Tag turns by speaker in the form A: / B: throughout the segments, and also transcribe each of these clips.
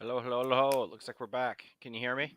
A: Hello, hello, hello. It looks like we're back. Can you hear me?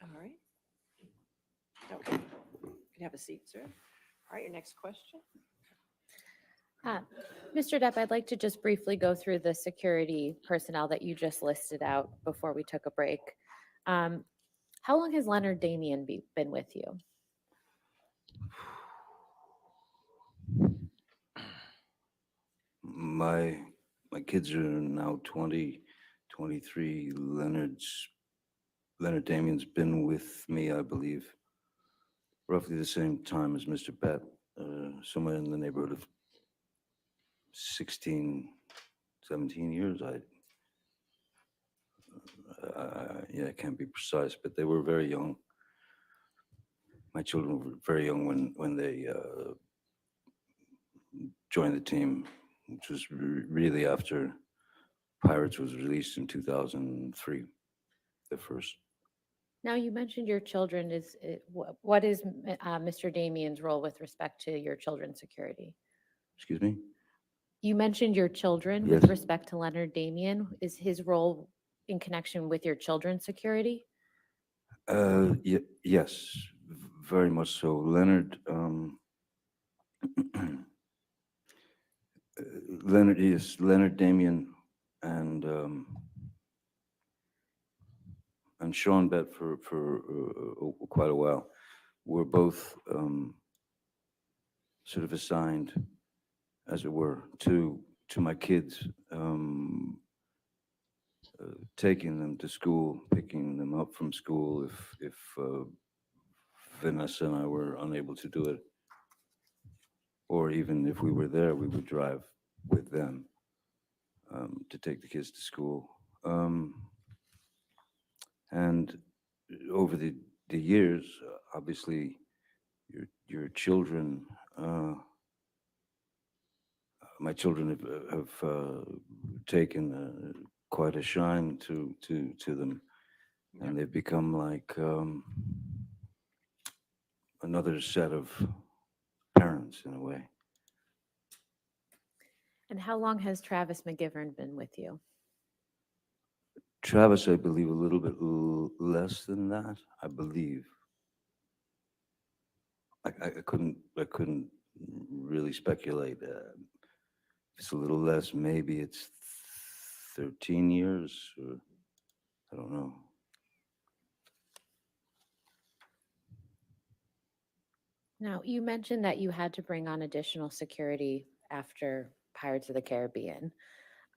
B: All right. Okay. You can have a seat, sir. All right, your next question.
C: Uh, Mr. Depp, I'd like to just briefly go through the security personnel that you just listed out before we took a break. Um, how long has Leonard Damien been with you?
D: My my kids are now 20, 23. Leonard Damien's been with me, I believe, roughly the same time as Mr. Bat, somewhere in the neighborhood of 16, 17 years. Yeah, I can't be precise, but they were very young. My children were very young when they joined the team, which was really after Pirates was released in 2003, the first.
C: Now, you mentioned your children. What is Mr. Damien's role with respect to your children's security?
D: Excuse me?
C: You mentioned your children
D: Yes.
C: with respect to Leonard Damien. Is his role in connection with your children's security?
D: Yes, very much so. Leonard, Leonard Damien and Sean Bet for quite a while were both sort of assigned, as it were, to my kids, taking them to school, picking them up from school if Vanessa and I were unable to do it, or even if we were there, we would drive with them to take the kids to school. And over the years, obviously, your children, my children have taken quite a shine to them, and they've become like another set of parents in a way.
C: And how long has Travis McGivern been with you?
D: Travis, I believe, a little bit less than that. I believe. I couldn't really speculate. It's a little less. Maybe it's 13 years, or I don't know.
C: Now, you mentioned that you had to bring on additional security after Pirates of the Caribbean.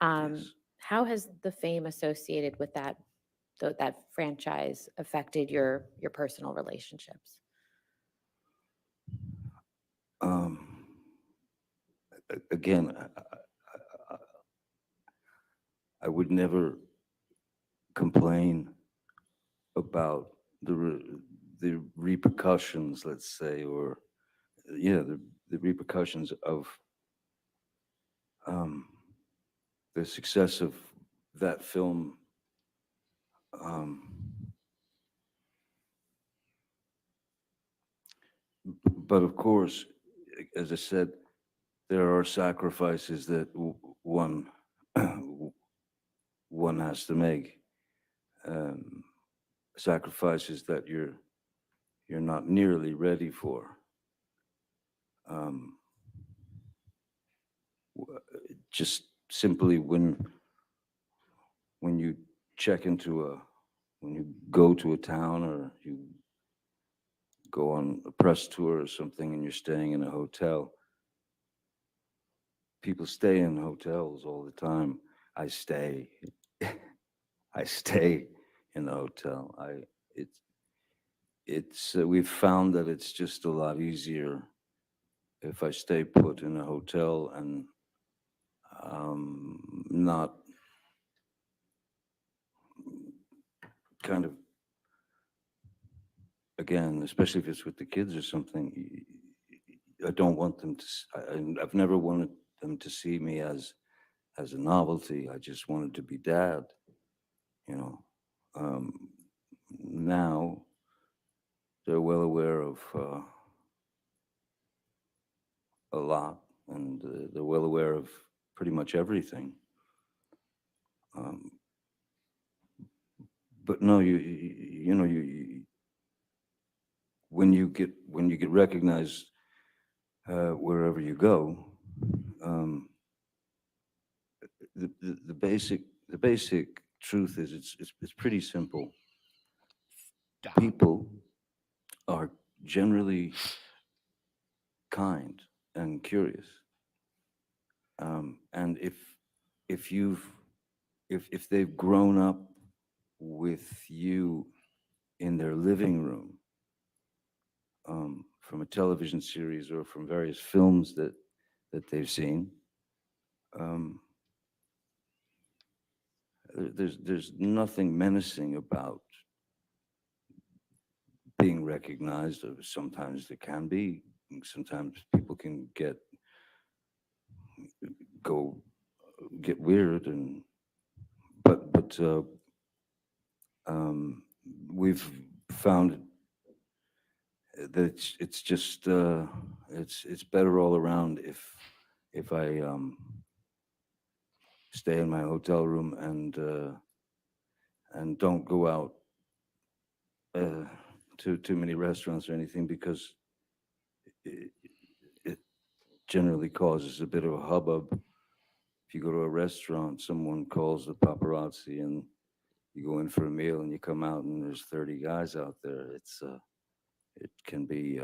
D: Yes.
C: How has the fame associated with that franchise affected your personal relationships?
D: Um, Again, I would never complain about the repercussions, let's say, or yeah, the repercussions of um, the success of that film. Um, but of course, as I said, there are sacrifices that one one has to make. Um, Sacrifices that you're not nearly ready for. Um, just simply when you check into when you go to a town or you go on a press tour or something and you're staying in a hotel, people stay in hotels all the time. I stay. I stay in the hotel. We've found that it's just a lot easier if I stay put in a hotel and not kind of, again, especially if it's with the kids or something, I don't want them to, I've never wanted them to see me as a novelty. I just wanted to be dad, you know. Now they're well aware of a lot, and they're well aware of pretty much everything. Um, but no, you know, when you get recognized wherever you go, um, the basic truth is it's pretty simple.
A: Stop.
D: People are generally kind and curious, and if they've grown up with you in their living room, from a television series or from various films that they've seen, um, there's nothing menacing about being recognized. Sometimes there can be. Sometimes people can go get weird, and but we've found that it's just it's better all around if I stay in my hotel room and don't go out to too many restaurants or anything, because it, it generally causes a bit of a hubbub. If you go to a restaurant, someone calls the paparazzi, and you go in for a meal, and you come out, and there's 30 guys out there. It can be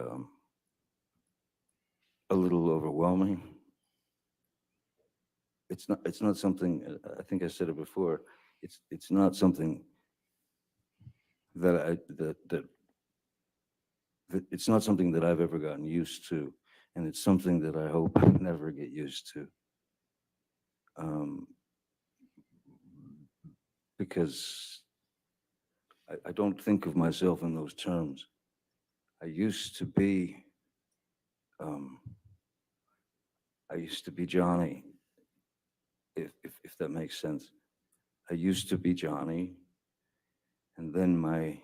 D: a little overwhelming. It's not something. I think I said it before. It's not something that it's not something that I've ever gotten used to, and it's something that I hope I never get used to. Because I don't think of myself in those terms. I used to be, um, I used to be Johnny, if that makes sense. I used to be Johnny, and then my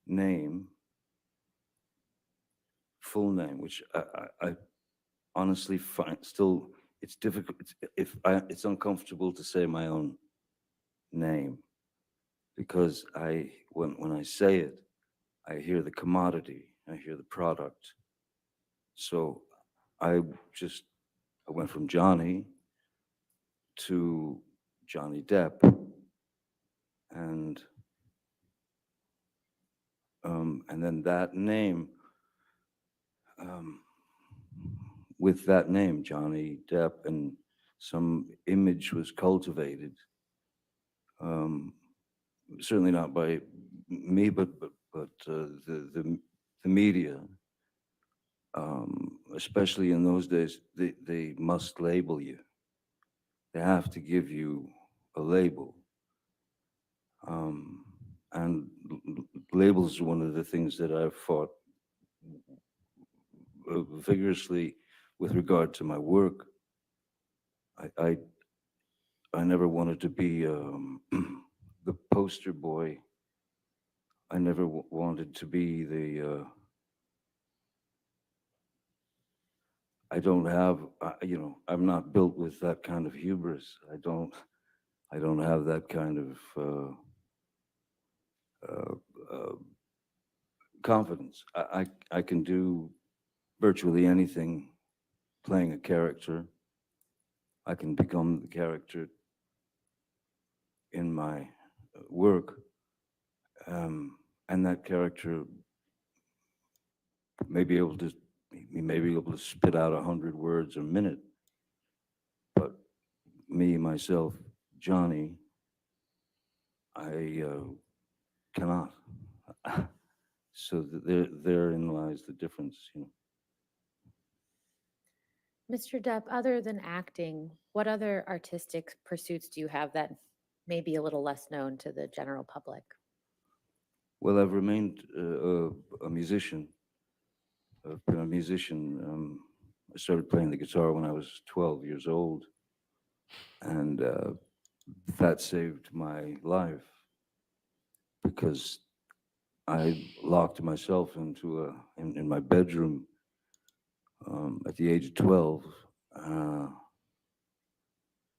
D: name, full name, which I honestly find still, it's difficult. It's uncomfortable to say my own name, because when I say it, I hear the commodity, I hear the product. So I I went from Johnny to Johnny Depp, and then that name, um, with that name, Johnny Depp, and some image was cultivated. Certainly not by me, but the media, especially in those days, they must label you. They have to give you a label. And labels are one of the things that I've fought vigorously with regard to my work. I never wanted to be the poster boy. I never wanted to be the. I don't have, I'm not built with that kind of hubris. I don't have that kind of confidence. I can do virtually anything playing a character. I can become the character in my work, and that character may be able to spit out 100 words a minute, but me myself, Johnny, I cannot. So therein lies the difference, you know.
C: Mr. Depp, other than acting, what other artistic pursuits do you have that may be a little less known to the general public?
D: Well, I've remained a musician. I've been a musician. I started playing the guitar when I was 12 years old, and that saved my life because I locked myself in my bedroom at the age of 12, uh,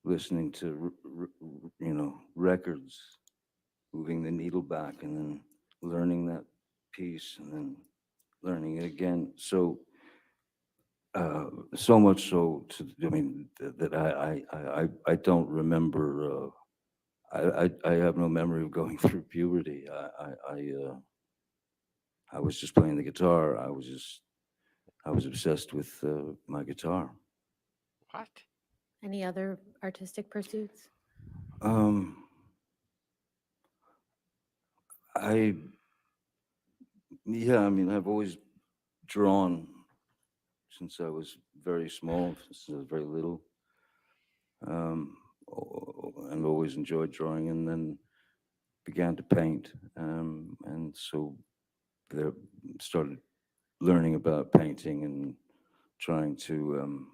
D: listening to records, moving the needle back, and then learning that piece, and then learning it again. So much so I mean that I don't remember. I have no memory of going through puberty. I was just playing the guitar. I was obsessed with my guitar.
A: What?
C: Any other artistic pursuits?
D: Um, I Yeah, I mean, I've always drawn since I was very small, since I was very little, and always enjoyed drawing, and then began to paint, and so there started learning about painting and trying to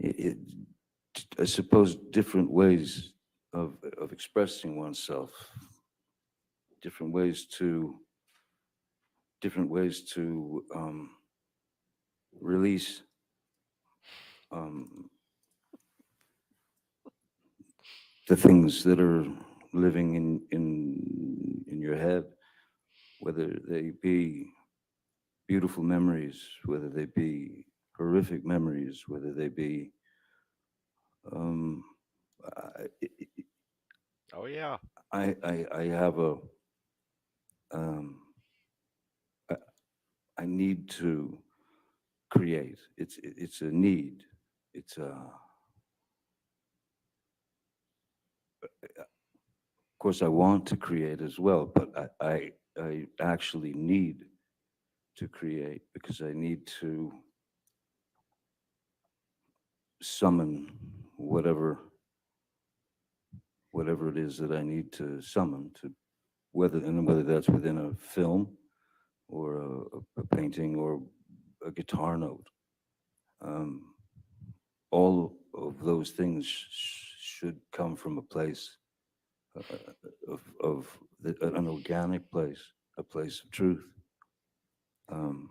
D: it, I suppose different ways of expressing oneself, different ways to release um, the things that are living in your head, whether they be beautiful memories, whether they be horrific memories, whether they be um,
A: Oh yeah.
D: I have a um, I, I need to create. It's a need. It's a Of course I want to create as well, but I actually need to create because I need to summon whatever it is that I need to summon to whether that's within a film or a painting or a guitar note. Um, all of those things should come from a place an organic place, a place of truth. Um,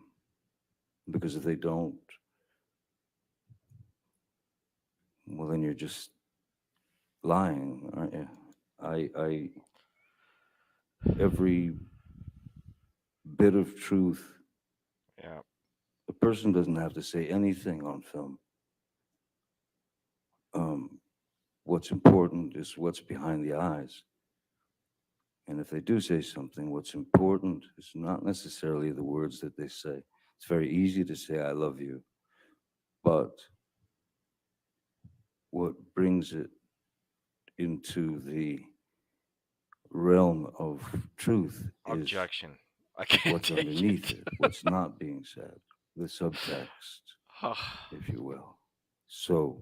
D: because if they don't, well, then you're just lying, aren't you? Every bit of truth,
A: Yeah.
D: a person doesn't have to say anything on film. What's important is what's behind the eyes. And if they do say something, what's important is not necessarily the words that they say. It's very easy to say, I love you. But what brings it into the realm of truth is
A: Objection. I can't
D: what's
A: take
D: underneath
A: it.
D: it, what's not being said, the subtext, if you will. So,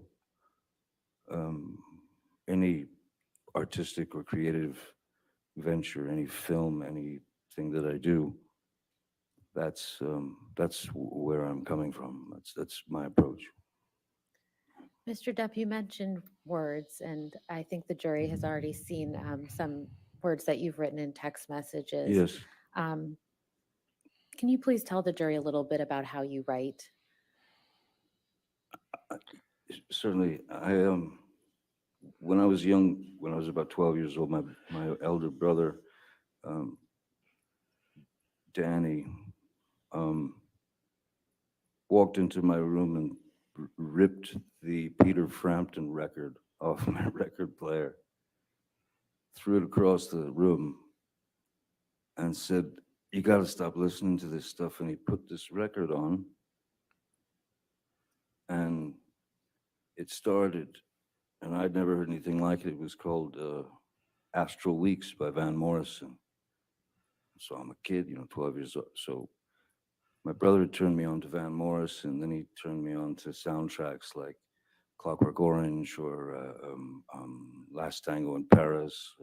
D: any artistic or creative venture, any film, anything that I do, that's where I'm coming from. That's my approach.
C: Mr. Depp, you mentioned words, and I think the jury has already seen some words that you've written in text messages.
D: Yes,
C: Um, can you please tell the jury a little bit about how you write?
D: certainly. When I was young, when I was about 12 years old, my elder brother, um, Danny, um, walked into my room and ripped the Peter Frampton record off my record player, threw it across the room, and said, "You got to stop listening to this stuff." And he put this record on, and it started, and I'd never heard anything like it. It was called Astral Weeks by Van Morrison. So I'm a kid, 12 years old. So my brother had turned me on to Van Morrison, then he turned me on to soundtracks like Clockwork Orange or Last Tango in Paris.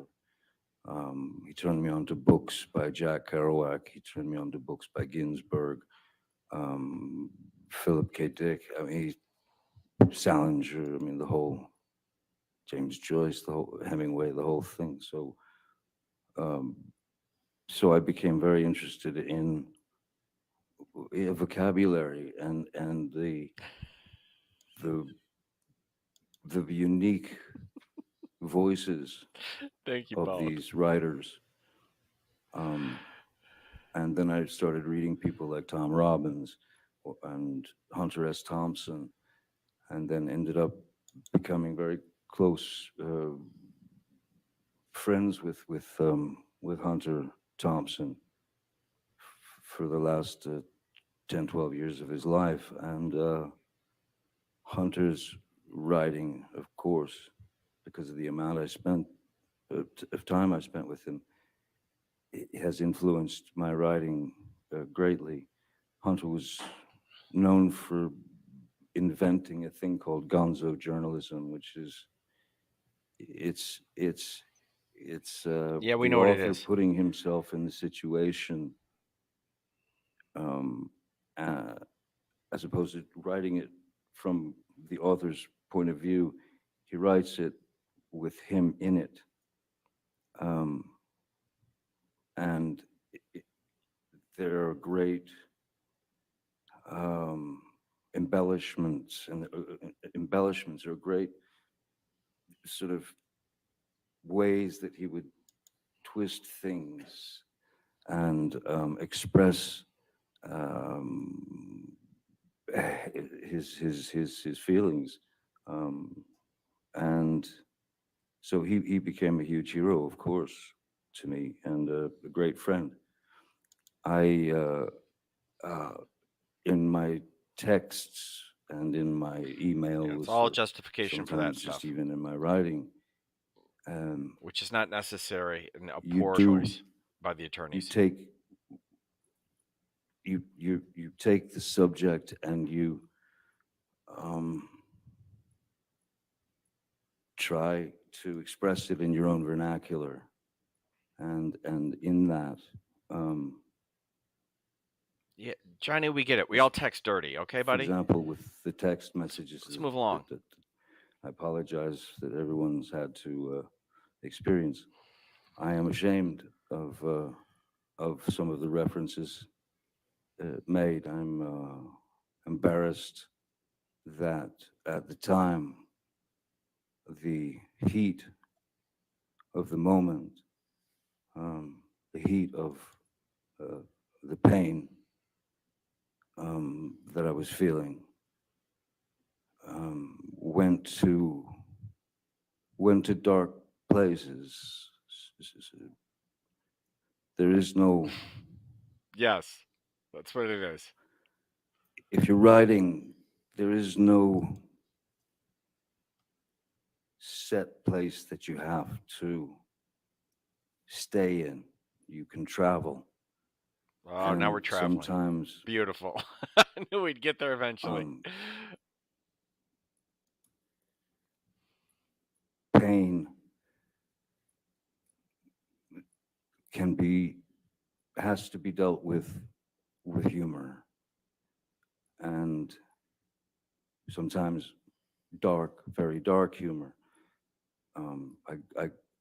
D: He turned me on to books by Jack Kerouac. He turned me on to books by Ginsberg, Philip K. Dick. I mean, Salinger. I mean, the whole James Joyce, the whole Hemingway, the whole thing. So, so I became very interested in vocabulary and the unique voices
A: Thank you,
D: of
A: Bob.
D: these writers. And then I started reading people like Tom Robbins and Hunter S. Thompson, and then ended up becoming very close friends with Hunter Thompson for the last 10, 12 years of his life. And Hunter's writing, of course, because of the amount I spent, of time I spent with him, it has influenced my writing greatly. Hunter was known for inventing a thing called gonzo journalism, which is it's
A: Yeah, we
D: the
A: know what it
D: author
A: is.
D: putting himself in the situation, um, uh, as opposed to writing it from the author's point of view. He writes it with him in it, and it, there are great embellishments, and embellishments are great sort of ways that he would twist things and express um, his feelings, and so he became a huge hero, of course, to me, and a great friend. I in my texts and in my emails,
A: It's all
D: or
A: justification for that
D: sometimes
A: stuff,
D: just even in my writing,
A: which is not necessary and a
D: you
A: poor
D: do
A: choice by the
D: you
A: attorneys.
D: take you take the subject and you try to express it in your own vernacular, and in that,
A: Yeah, Johnny, we get it. We all text dirty, okay,
D: for
A: buddy?
D: example, with the text messages,
A: Let's move along.
D: that I apologize that everyone's had to experience. I am ashamed of some of the references made. I'm embarrassed that at the time, the heat of the moment, the heat of the pain that I was feeling, went to dark places. There is no,
A: Yes, that's what it is.
D: if you're writing, there is no set place that you have to stay in. You can travel.
A: Oh, now
D: And
A: we're traveling.
D: sometimes
A: Beautiful. I knew we'd get there eventually.
D: pain has to be dealt with humor, and sometimes dark, very dark humor.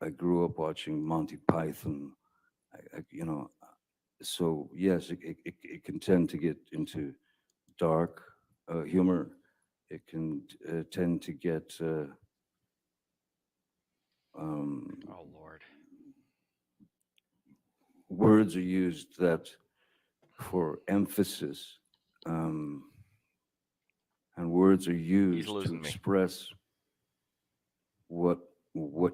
D: I grew up watching Monty Python, so yes, it can tend to get into dark humor. It can tend to get
A: Oh, Lord.
D: words are used that for emphasis, and words are used to
A: losing me.
D: express what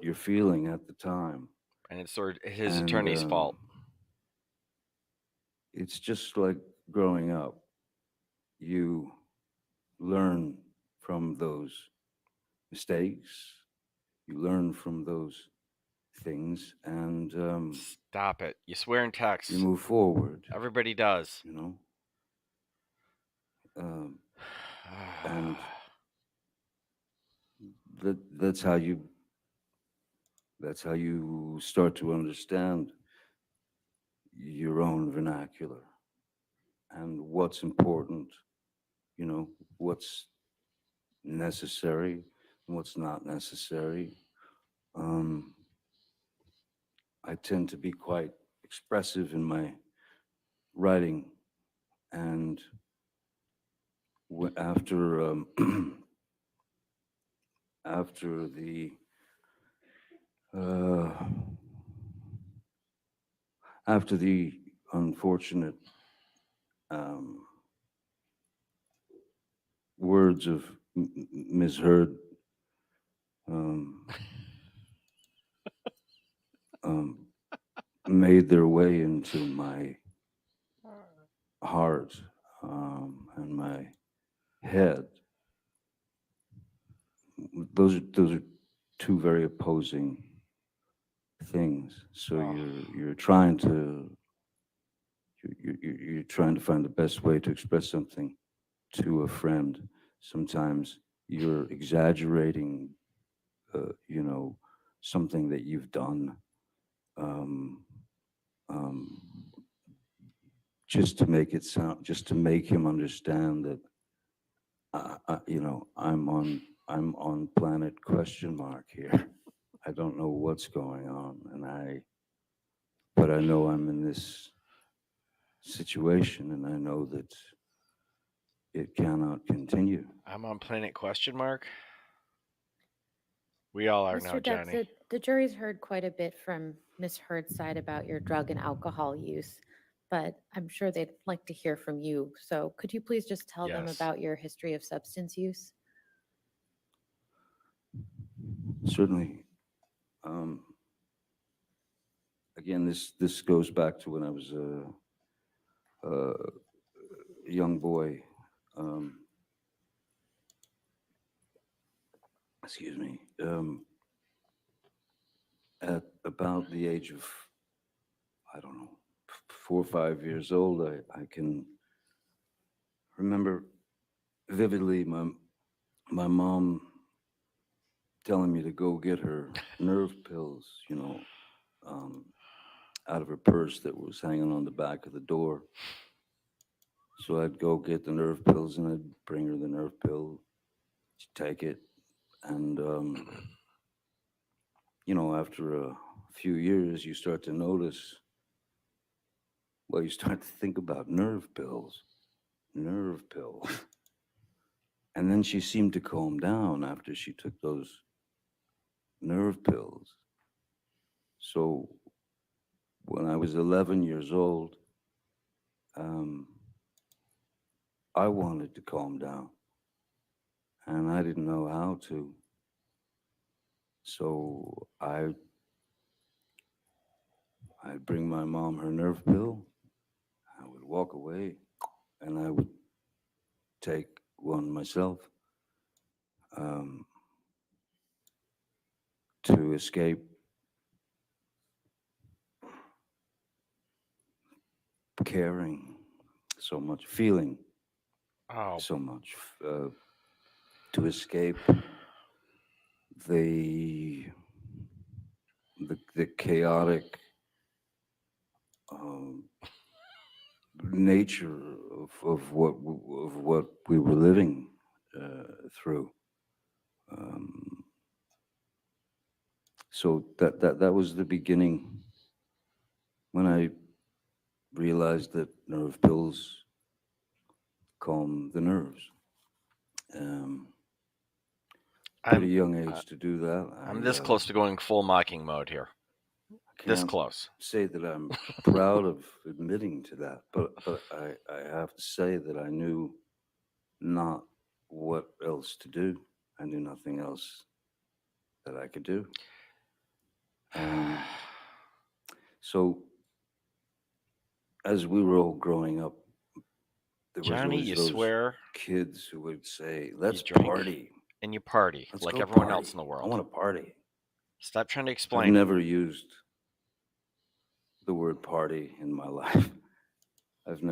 D: you're feeling at the time.
A: And it's sort of his
D: And,
A: attorney's fault.
D: It's just like growing up. You learn from those mistakes, you learn from those things, and
A: Stop it. You swear in text.
D: you move forward.
A: Everybody does.
D: You know, and that's how you start to understand your own vernacular and what's important. You know, what's necessary and what's not necessary. I tend to be quite expressive in my writing, and after after the uh, after the unfortunate um, words of misheard um, um, made their way into my heart and my head. Those are two very opposing things. So
A: Oh.
D: you're trying to you're trying to find the best way to express something to a friend. Sometimes you're exaggerating, you know, something that you've done, um, um, just to make it sound, just to make him understand that, you know, I'm on planet question mark here. I don't know what's going on, but I know I'm in this situation, and I know that it cannot continue.
A: I'm on planet question mark. We all are now,
C: Mr. Depp,
A: Johnny.
C: the jury's heard quite a bit from Ms. Heard's side about your drug and alcohol use, but I'm sure they'd like to hear from you. So could you please just tell them
A: Yes.
C: about your history of substance use?
D: Certainly. Um, Again, this goes back to when I was a young boy. Excuse me. At about the age of, I don't know, 4 or 5 years old, I can remember vividly my mom telling me to go get her nerve pills, you know, out of her purse that was hanging on the back of the door. So I'd go get the nerve pills, and I'd bring her the nerve pill. She'd take it, and you know, after a few years, you start to notice. Well, you start to think about nerve pills, nerve pills. And then she seemed to calm down after she took those nerve pills. So when I was 11 years old, um, I wanted to calm down, and I didn't know how to. So I'd bring my mom her nerve pill. I would walk away, and I would take one myself um, to escape caring so much, feeling
A: Oh,
D: so much, to escape the the chaotic um, nature of what we were living through. Um, so that was the beginning when I realized that nerve pills calm the nerves. Pretty
A: I'm
D: young age to do that.
A: I'm this close to going full mocking mode here. This
D: can't
A: close.
D: say that I'm proud of admitting to that, but I have to say that I knew not what else to do. I knew nothing else that I could do. So as we were all growing up, there was
A: Johnny,
D: always
A: you
D: those
A: swear
D: kids who would say, "Let's
A: drink
D: party.
A: and you party
D: Let's
A: like
D: go
A: everyone
D: party.
A: else in the
D: I
A: world.
D: want to party."
A: Stop trying to
D: I've
A: explain.
D: never used the word party in my life. I've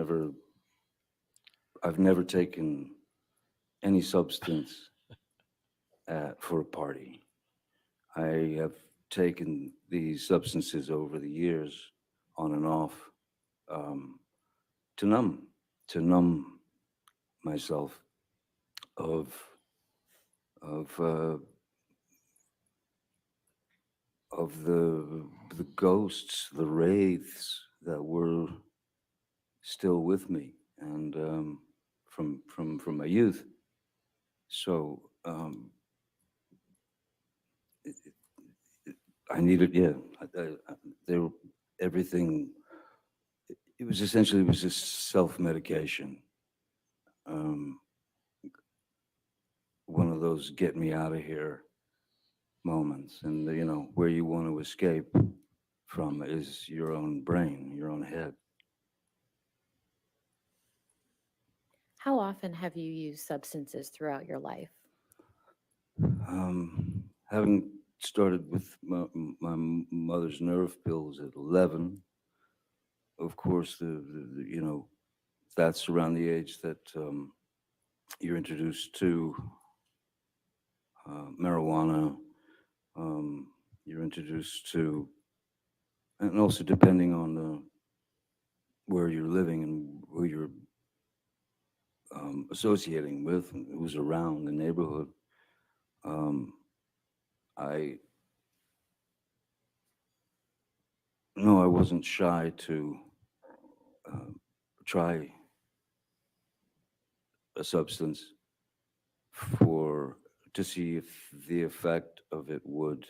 D: never taken any substance for a party. I have taken these substances over the years, on and off, um, to numb myself of of uh, of the ghosts, the wraiths that were still with me, and from my youth. So it, I needed, yeah, there, everything. It was essentially, it was just self-medication. Um, one of those get me out of here moments, and where you want to escape from is your own brain, your own head.
C: How often have you used substances throughout your life?
D: Having started with my mother's nerve pills at 11, of course, that's around the age that you're introduced to marijuana. You're introduced to, and also depending on where you're living and who you're associating with and who's around the neighborhood. Um, I No, I wasn't shy to uh, try a substance for to see if the effect of it would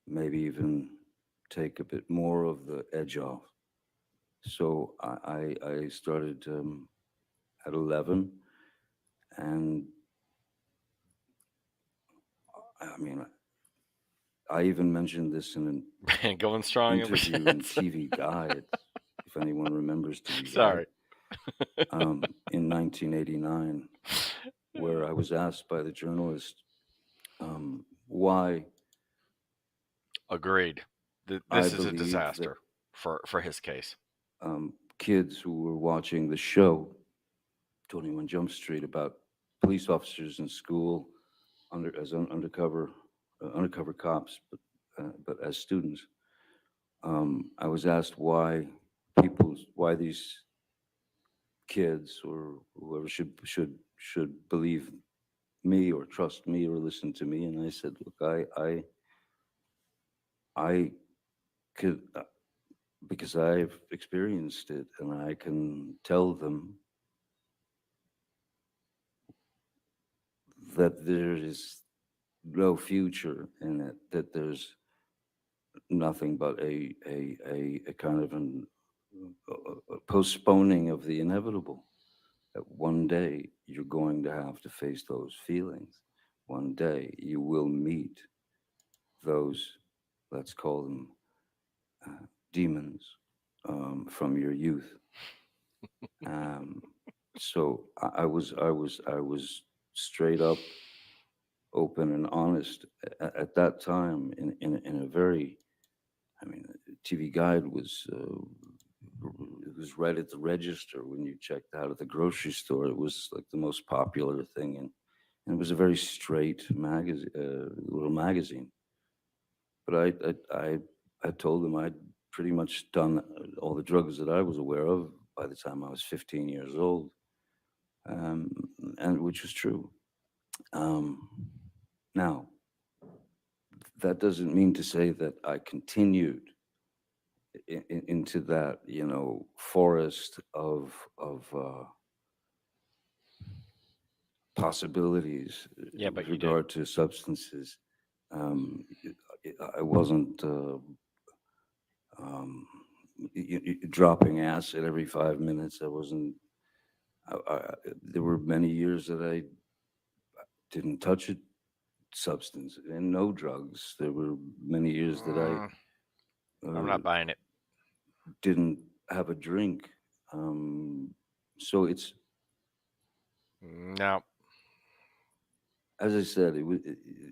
D: maybe even take a bit more of the edge off. So I started at 11, and I mean, I even mentioned this in an
A: Going strong ever
D: interview in
A: since.
D: TV Guide, if anyone remembers TV Guide,
A: Sorry.
D: in 1989, where I was asked by the journalist why
A: Agreed.
D: I
A: This is a
D: believe that
A: disaster for his case.
D: kids who were watching the show 21 Jump Street about police officers in school undercover cops, but as students. I was asked why these kids or whoever should believe me or trust me or listen to me, and I said, look, I could because I've experienced it, and I can tell them that there is no future in it, that there's nothing but a kind of a postponing of the inevitable. That one day you're going to have to face those feelings. One day you will meet those, let's call them demons from your youth. Um, so I was straight up, open and honest at that time in a very, I mean, TV Guide was it was right at the register when you checked out at the grocery store. It was like the most popular thing, and it was a very straight magazine, little magazine. But I told them I'd pretty much done all the drugs that I was aware of by the time I was 15 years old, um, and which was true. Um, Now, that doesn't mean to say that I continued into that, forest of possibilities
A: Yeah,
D: with
A: but you did.
D: regard to substances. I wasn't um, dropping acid every 5 minutes. I wasn't. There were many years that I didn't touch a substance and no drugs. There were many years that I
A: I'm not buying it.
D: didn't have a drink. So it's
A: No.
D: as I said,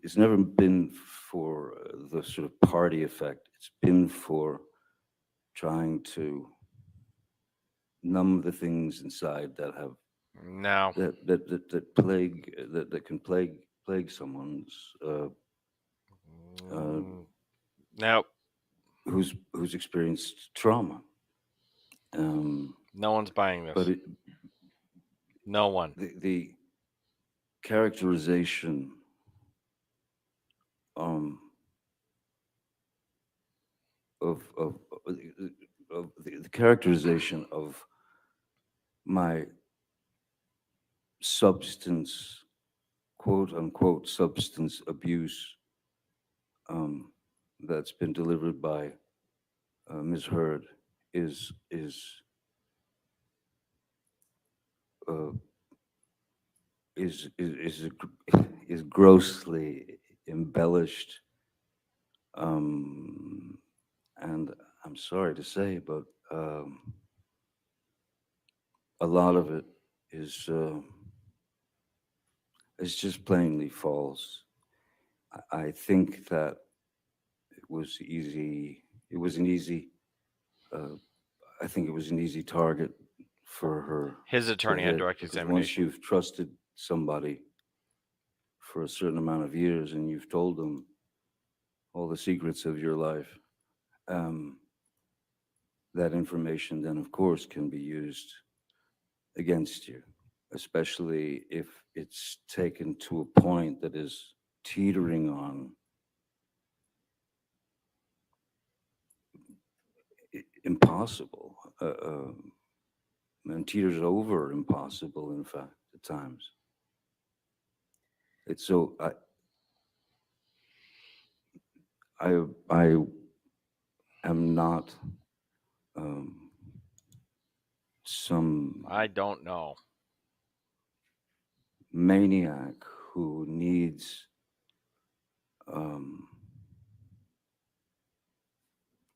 D: it's never been for the sort of party effect. It's been for trying to numb the things inside that have
A: No.
D: that can plague someone's
A: Mm, no.
D: who's experienced trauma.
A: No one's buying this.
D: But
A: No one.
D: the characterization of the characterization of my substance, quote unquote, substance abuse that's been delivered by Ms. Heard is uh, is grossly embellished, and I'm sorry to say, but a lot of it is just plainly false. I think that it was easy. It was an easy. I think it was an easy target for her.
A: His
D: to
A: attorney on
D: hit,
A: direct
D: because once
A: examination.
D: you've trusted somebody for a certain amount of years and you've told them all the secrets of your life, that information then, of course, can be used against you, especially if it's taken to a point that is teetering on impossible, and teeters over impossible, in fact, at times. It's so I am not some
A: I don't know.
D: maniac who needs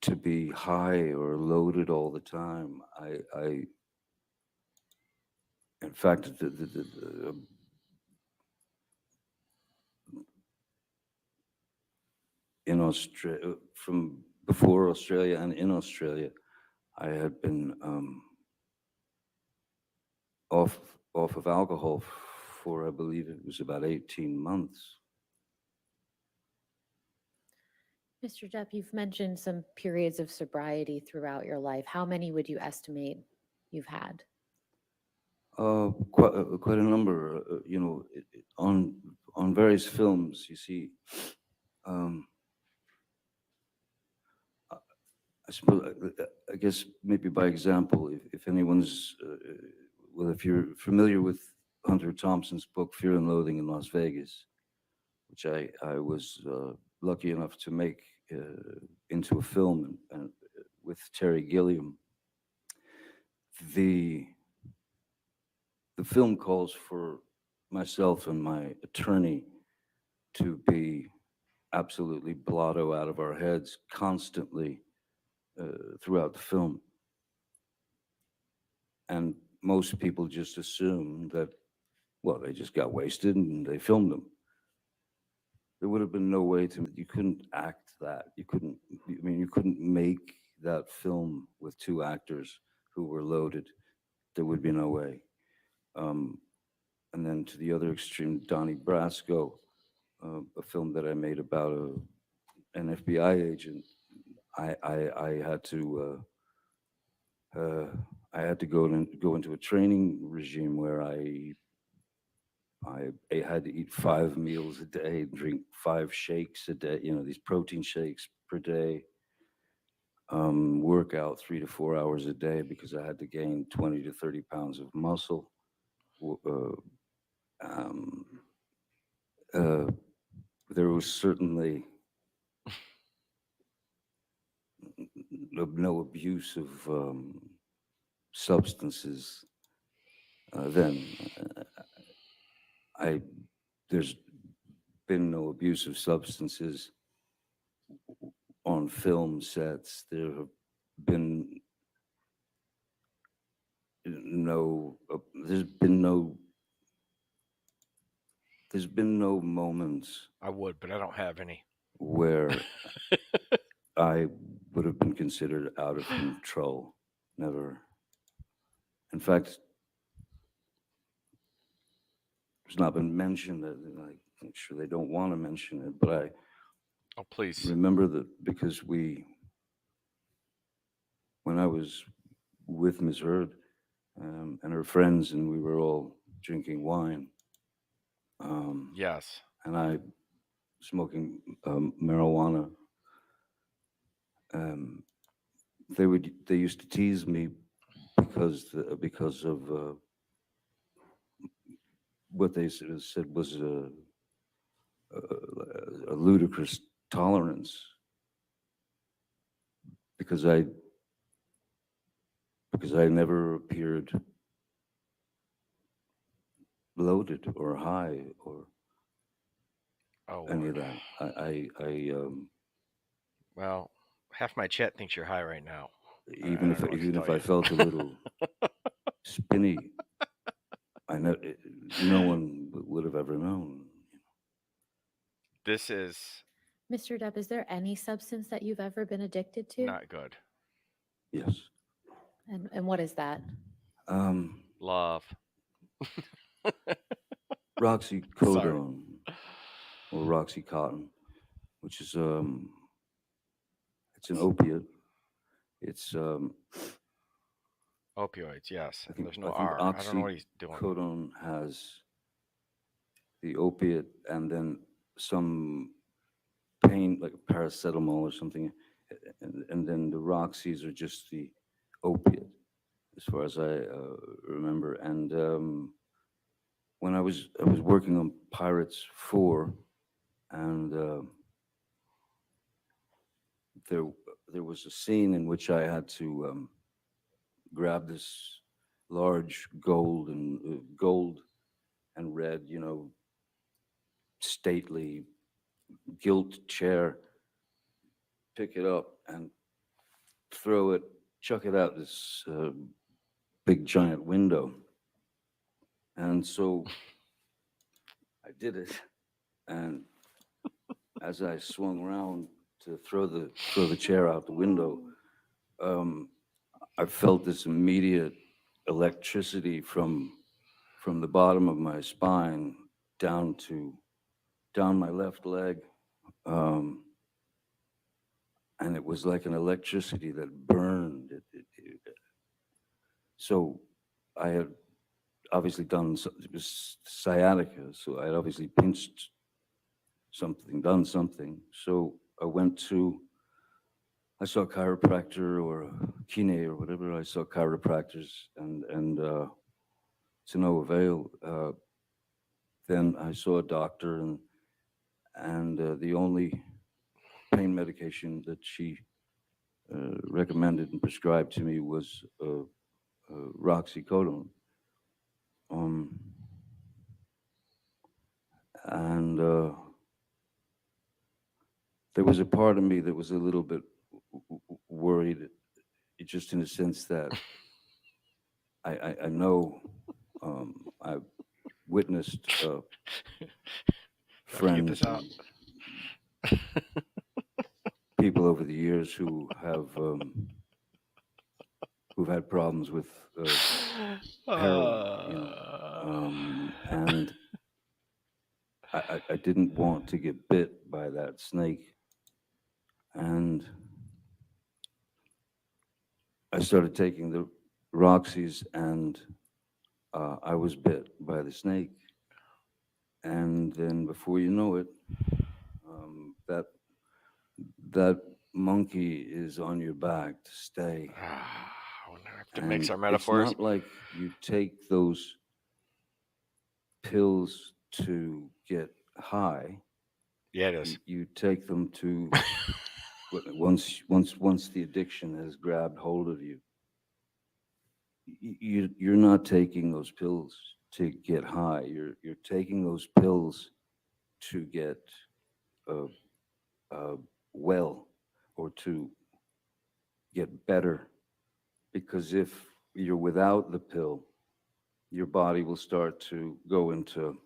D: to be high or loaded all the time. In fact, in Australia, from before Australia and in Australia, I had been off of alcohol for, I believe it was about 18 months.
C: Mr. Depp, you've mentioned some periods of sobriety throughout your life. How many would you estimate you've had?
D: Quite a number. On various films, you see. I suppose, I guess maybe by example, if anyone's, well, if you're familiar with Hunter Thompson's book Fear and Loathing in Las Vegas, which I was lucky enough to make into a film and with Terry Gilliam. The film calls for myself and my attorney to be absolutely blotto out of our heads constantly throughout the film. And most people just assume that, well, they just got wasted and they filmed them. There would have been no way you couldn't act that. You couldn't make that film with two actors who were loaded. There would be no way. And then to the other extreme, Donnie Brasco, a film that I made about an FBI agent. I had to go into a training regime where I had to eat 5 meals a day, drink 5 shakes a day, these protein shakes per day, work out 3 to 4 hours a day because I had to gain 20 to 30 pounds of muscle. There was certainly no abuse of substances then. There's been no abuse of substances on film sets. There have been there's been no there's been no moments
A: I would, but I don't have any.
D: where I would have been considered out of control. Never. In fact, it's not been mentioned. I'm sure they don't want to mention it, but I
A: Oh, please.
D: remember that because when I was with Ms. Heard and her friends, and we were all drinking wine,
A: Yes.
D: and I smoking marijuana. Um, they used to tease me because of what they sort of said was a ludicrous tolerance because I never appeared loaded or high or
A: Oh,
D: any of
A: Lord.
D: that.
A: Well, half my chat thinks you're high right now.
D: Even
A: I don't know what to
D: even if
A: tell
D: I
A: you.
D: felt a little spinny, I know no one would have ever known.
A: This is
C: Mr. Depp, is there any substance that you've ever been addicted to?
A: not good.
D: Yes.
C: And what is that?
A: Love.
D: Roxycodone or Roxycontin, which is it's an opiate. It's
A: Opioids, yes.
D: I
A: And
D: think
A: there's no
D: I think
A: R. I don't know what he's doing.
D: oxycodone has the opiate and then some pain like paracetamol or something, and then the Roxys are just the opiate, as far as I remember. And when I was working on Pirates 4, and there was a scene in which I had to grab this large gold and red, stately gilt chair, pick it up and throw it, chuck it out this big giant window. And so I did it, and as I swung around to throw the chair out the window, I felt this immediate electricity from the bottom of my spine down my left leg, and it was like an electricity that burned. So I had obviously it was sciatica, so I had obviously pinched something, done something. So I saw a chiropractor or a kine or whatever. I saw chiropractors and to no avail. Then I saw a doctor and the only pain medication that she recommended and prescribed to me was Roxycodone. And there was a part of me that was a little bit worried, just in the sense that I know I've witnessed
A: Do I have to get
D: friends,
A: this out?
D: people over the years who've had problems with heroin, and I didn't want to get bit by that snake, and I started taking the Roxys, and I was bit by the snake, and then before you know it, that monkey is on your back to stay.
A: We're gonna have to mix our
D: And
A: metaphors.
D: it's not like you take those pills to get high.
A: Yeah, it is.
D: You take them to once the addiction has grabbed hold of you. You're not taking those pills to get high. You're taking those pills to get well, or to get better. Because if you're without the pill, your body will start to go into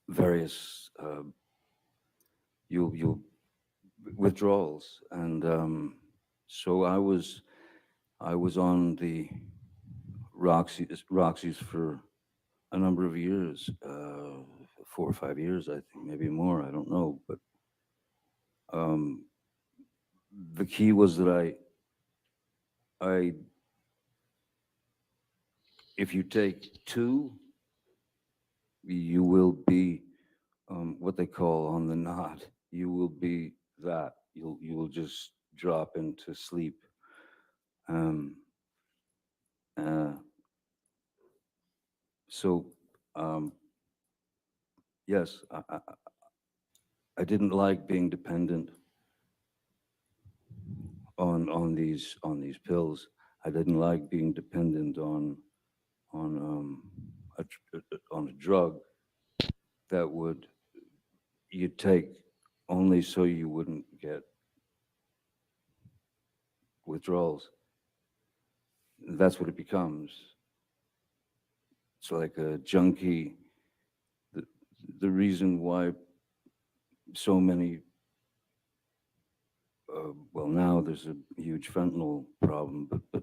D: various you'll withdrawals, and so I was on the Roxy's for a number of years, 4 or 5 years, I think, maybe more. I don't know, but um, the key was that I if you take two, you will be what they call on the knot. You will be that. You will just drop into sleep. Um, uh, so um, yes, I didn't like being dependent on these pills. I didn't like being dependent on on a drug that would you take only so you wouldn't get withdrawals. That's what it becomes. It's like a junkie. The, the reason why so many, well, now there's a huge fentanyl problem, but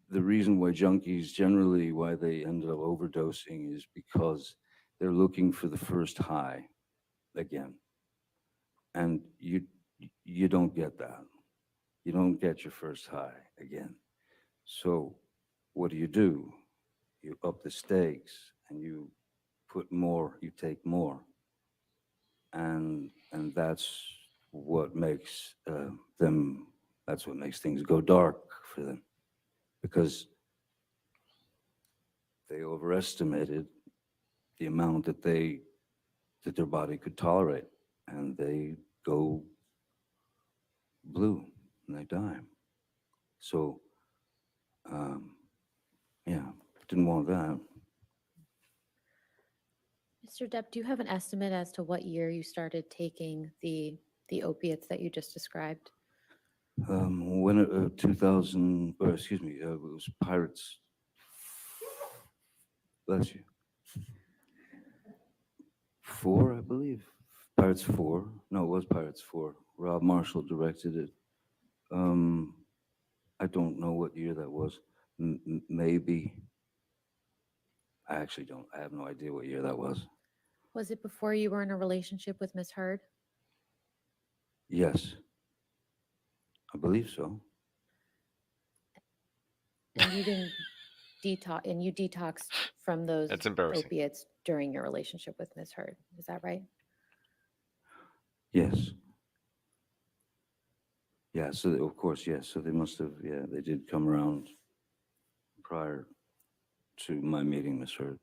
D: the reason why junkies generally, why they end up overdosing is because they're looking for the first high again. And you don't get that. You don't get your first high again. So what do? You up the stakes and you put more, you take more. And that's what makes that's what makes things go dark for them, because they overestimated the amount that their body could tolerate, and they go blue and they die. So yeah, didn't want that.
C: Mr. Depp, do you have an estimate as to what year you started taking the opiates that you just described?
D: When 2000, or excuse me, it was Pirates. Bless you. 4, I believe. Pirates 4. No, it was Pirates 4. Rob Marshall directed it. I don't know what year that was. Maybe. I actually don't. I have no idea what year that was.
C: Was it before you were in a relationship with Miss Heard?
D: Yes. I believe so.
C: And you didn't and you detoxed from those
A: That's embarrassing.
C: opiates during your relationship with Miss Heard. Is that right?
D: Yes. Yeah, so of course, yes. So they must have, yeah, they did come around prior to my meeting Miss Heard.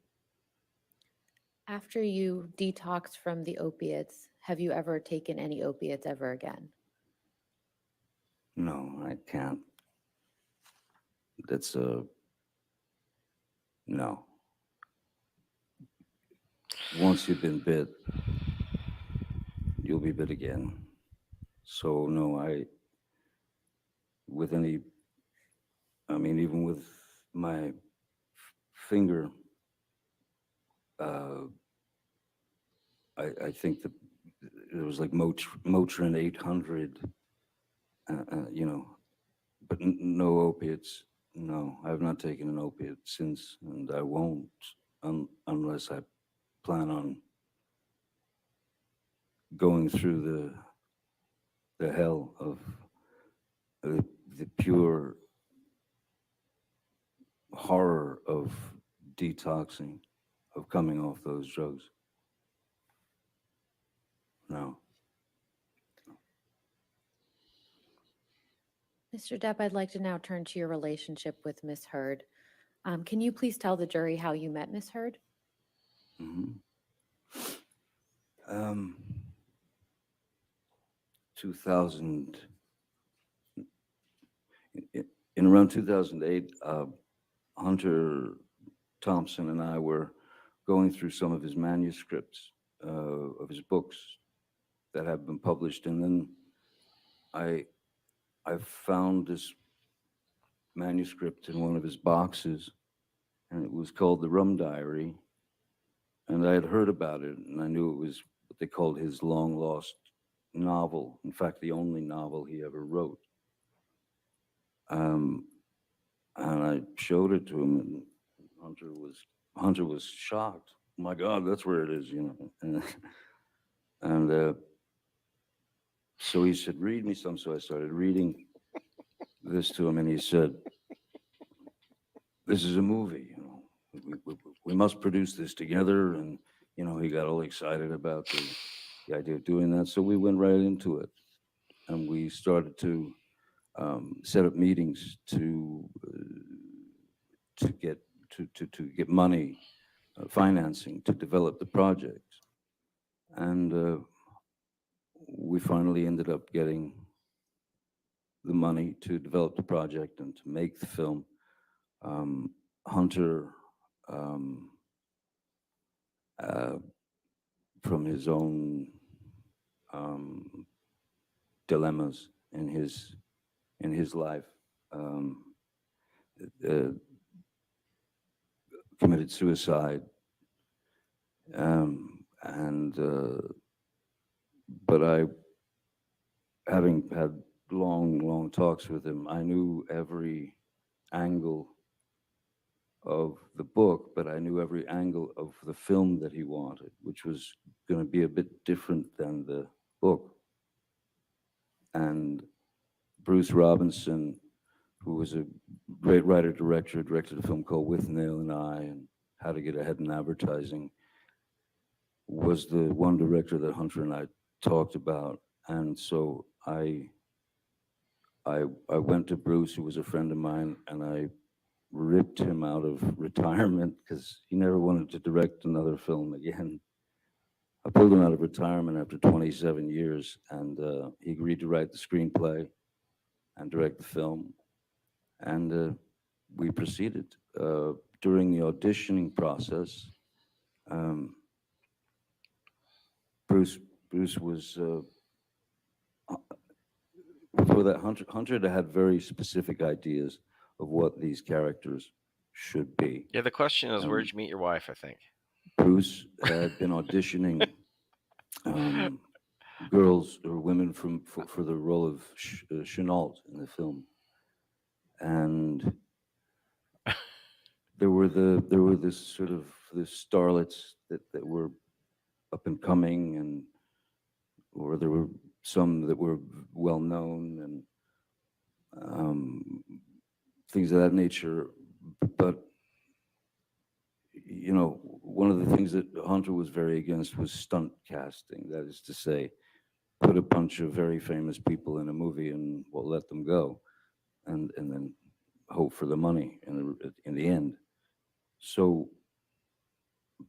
C: After you detoxed from the opiates, have you ever taken any opiates ever again?
D: No, I can't. That's no. Once you've been bit, you'll be bit again. So no, with any, I mean, even with my finger, I think that it was like Motrin 800, but no opiates. No, I have not taken an opiate since, and I won't unless I plan on going through the hell of the pure horror of detoxing, of coming off those drugs. No.
C: Mr. Depp, I'd like to now turn to your relationship with Miss Heard. Can you please tell the jury how you met Miss Heard?
D: Mm-hmm. 2000, in around 2008, Hunter Thompson and I were going through some of his manuscripts of his books that have been published, and then I found this manuscript in one of his boxes, and it was called The Rum Diary. And I had heard about it, and I knew it was what they called his long lost novel. In fact, the only novel he ever wrote. Um, and I showed it to him, and Hunter was shocked. Oh my God, that's where it is, you know. And so he said, "Read me some." So I started reading this to him, and he said, "This is a movie, you know. We must produce this together." And you know, he got all excited about the idea of doing that. So we went right into it, and we started to set up meetings to get to get money, financing to develop the project, and we finally ended up getting the money to develop the project and to make the film. Hunter, um, uh, from his own um, dilemmas in his life, um, uh, committed suicide, and but I, having had long talks with him, I knew every angle of the book, but I knew every angle of the film that he wanted, which was going to be a bit different than the book. And Bruce Robinson, who was a great writer director, directed a film called With Nail and I and How to Get Ahead in Advertising, was the one director that Hunter and I talked about. And so I went to Bruce, who was a friend of mine, and I ripped him out of retirement because he never wanted to direct another film again. I pulled him out of retirement after 27 years, and he agreed to write the screenplay and direct the film. And we proceeded. During the auditioning process, um, Bruce was before that. Hunter had very specific ideas of what these characters should be.
A: Yeah, the question is,
D: Um,
A: where'd you meet your wife? I think.
D: Bruce had been auditioning girls or women for the role of Chenault in the film, and there were this sort of the starlets that were up and coming, and or there were some that were well known and things of that nature. But you know, one of the things that Hunter was very against was stunt casting. That is to say, put a bunch of very famous people in a movie and we'll let them go, and then hope for the money in the end. So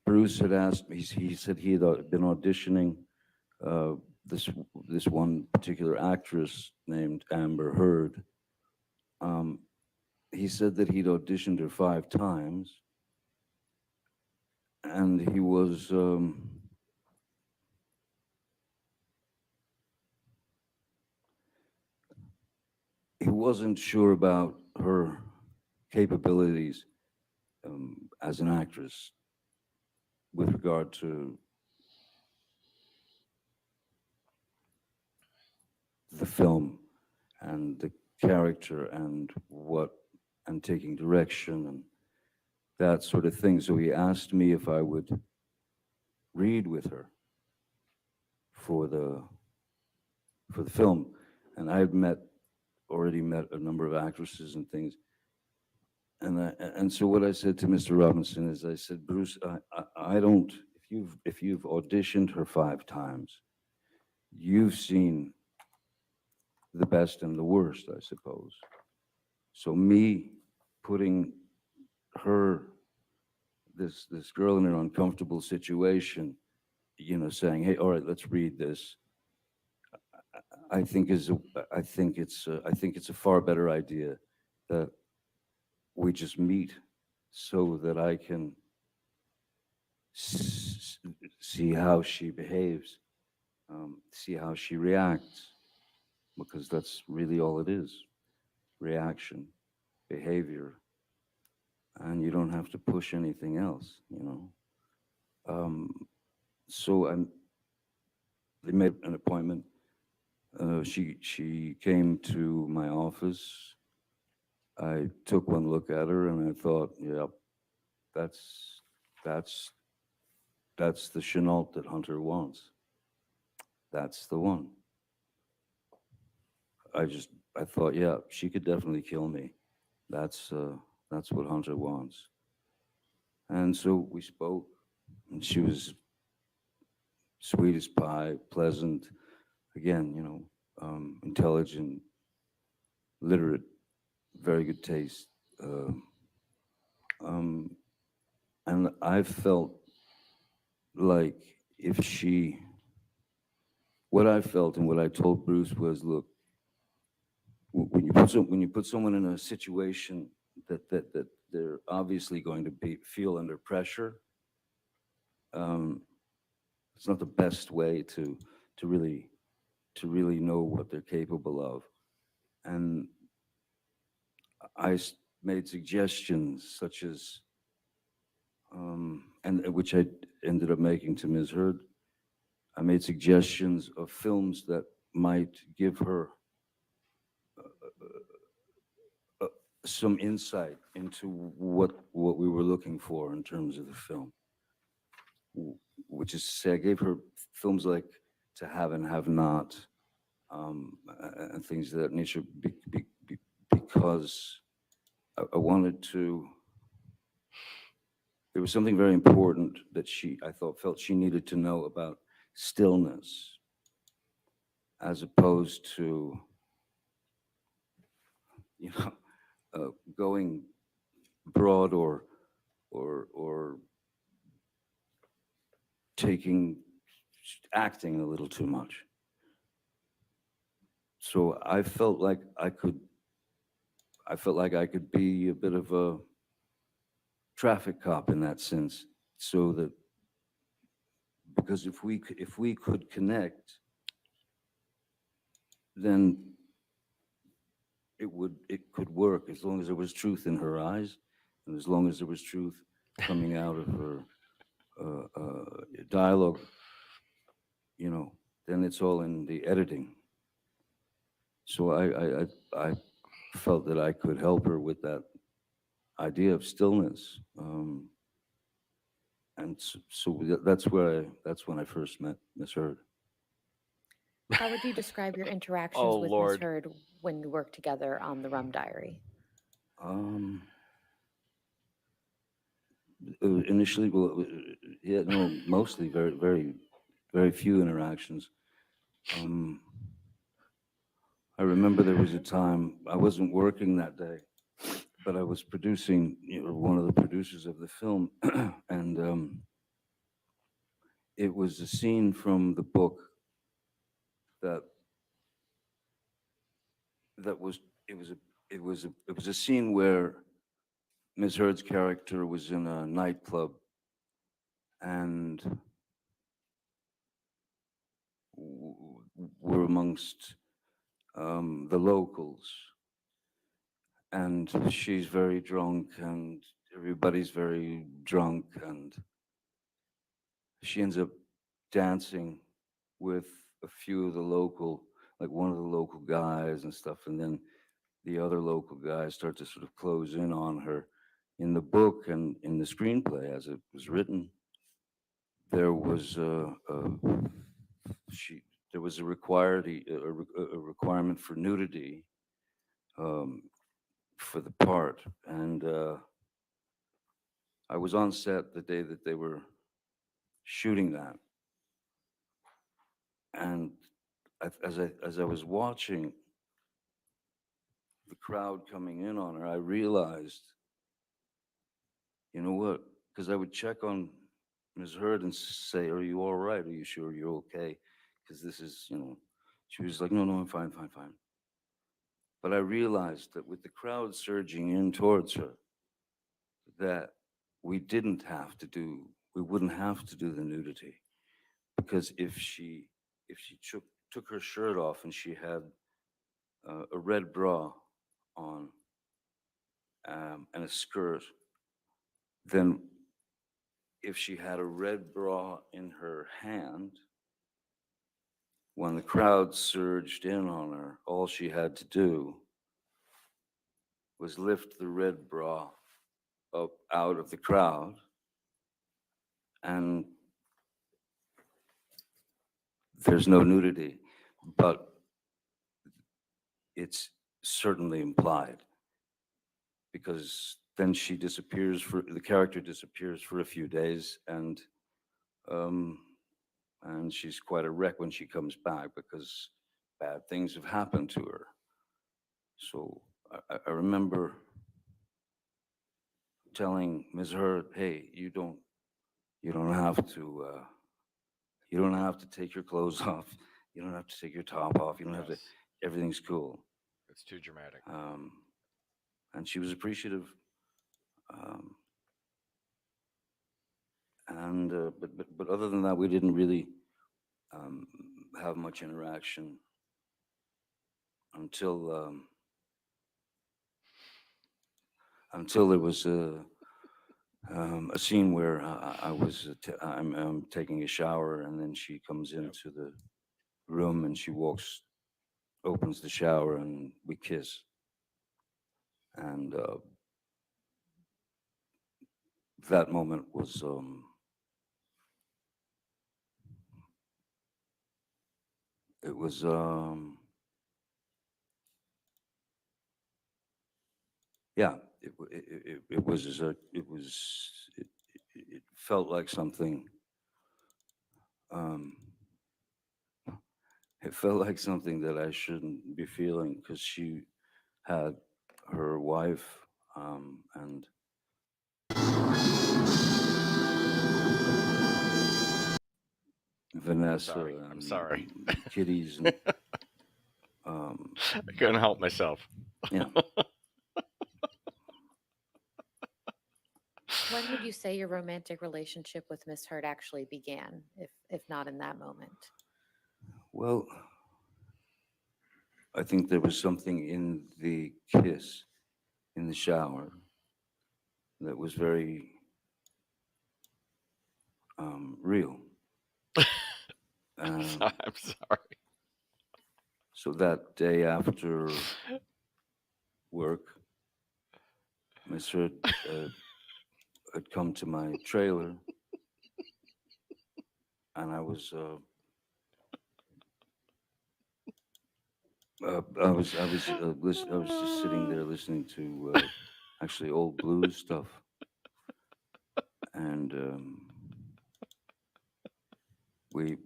D: Bruce had asked me. He said he had been auditioning uh, this one particular actress named Amber Heard. Um, he said that he'd auditioned her 5 times, and he wasn't sure about her capabilities as an actress with regard to the film and the character and taking direction and that sort of thing. So he asked me if I would read with her for the film, and I had already met a number of actresses and things. And so what I said to Mr. Robinson is, I said, Bruce, I don't. If you've auditioned her 5 times, you've seen the best and the worst, I suppose. So me putting her, this girl, in an uncomfortable situation, you know, saying, "Hey, all right, let's read this," I think it's a far better idea that we just meet so that I can see how she behaves, see how she reacts, because that's really all it is: reaction, behavior, and you don't have to push anything else, you know. So they made an appointment. She came to my office. I took one look at her and I thought, yeah, that's that's that's the Chenault that Hunter wants. That's the one. I thought, yeah, she could definitely kill me. That's uh, that's what Hunter wants. And so we spoke, and she was sweet as pie, pleasant, again, intelligent, literate, very good taste. Uh, um, and I felt like if she, what I felt and what I told Bruce was, look, when you put someone in a situation that they're obviously going to feel under pressure, um, it's not the best way to really know what they're capable of. And made suggestions such as, and which I ended up making to Ms. Heard. I made suggestions of films that might give her uh, some insight into what we were looking for in terms of the film, which is to say, I gave her films like To Have and Have Not, and things of that nature, because I wanted to. There was something very important that I felt she needed to know about stillness, as opposed to, you know, going broad or taking acting a little too much. So I felt like I could be a bit of a traffic cop in that sense, so that because if we could connect, then it could work as long as there was truth in her eyes, and as long as there was truth coming out of her dialogue, then it's all in the editing. So I felt that I could help her with that idea of stillness, and that's when I first met Miss Heard.
C: How would you describe your interactions
A: Oh,
C: with Miss
A: Lord.
C: Heard when you worked together on the Rum Diary?
D: Um, Initially, well, yeah, no, mostly very few interactions. Um, I remember there was a time I wasn't working that day, but I was producing, one of the producers of the film, and it was a scene from the book that that was it was a it was a scene where Ms. Heard's character was in a nightclub and were amongst the locals, and she's very drunk and everybody's very drunk, and she ends up dancing with a few of the local, like one of the local guys and stuff, and then the other local guys start to sort of close in on her. In the book and in the screenplay as it was written, there was she there was a requirement for nudity, um, for the part, and I was on set the day that they were shooting that, and as I was watching the crowd coming in on her, I realized, you know what? Because I would check on Ms. Heard and say, "Are you all right? Are you sure you're okay?" Because this is, she was like, "No, no, I'm fine, fine, fine." But I realized that with the crowd surging in towards her, that we wouldn't have to do the nudity, because if she took her shirt off and she had a red bra on, and a skirt, then if she had a red bra in her hand, when the crowd surged in on her, all she had to do was lift the red bra up out of the crowd, and there's no nudity, but it's certainly implied, because then the character disappears for a few days, um, and she's quite a wreck when she comes back because bad things have happened to her. So I remember telling Ms. Hurd, "Hey, you don't have to take your clothes off. You don't have to take your top off. You don't have to.
A: Yes,
D: Everything's cool."
A: it's too dramatic.
D: And she was appreciative. Um, and but other than that, we didn't really um, have much interaction until there was a scene where I'm taking a shower, and then she comes into the room and she opens the shower, and we kiss. And that moment was it was yeah, it felt like something. Um, it felt like something that I shouldn't be feeling, because she had her wife and Vanessa
A: Sorry, I'm
D: and
A: sorry.
D: kitties and um,
A: I couldn't help myself.
D: yeah.
C: When would you say your romantic relationship with Miss Hurd actually began, if not in that moment?
D: Well, I think there was something in the kiss in the shower that was very real. Um,
A: I'm sorry.
D: so that day after work, Miss Hood had come to my trailer, and I was just sitting there listening to actually old blues stuff, and we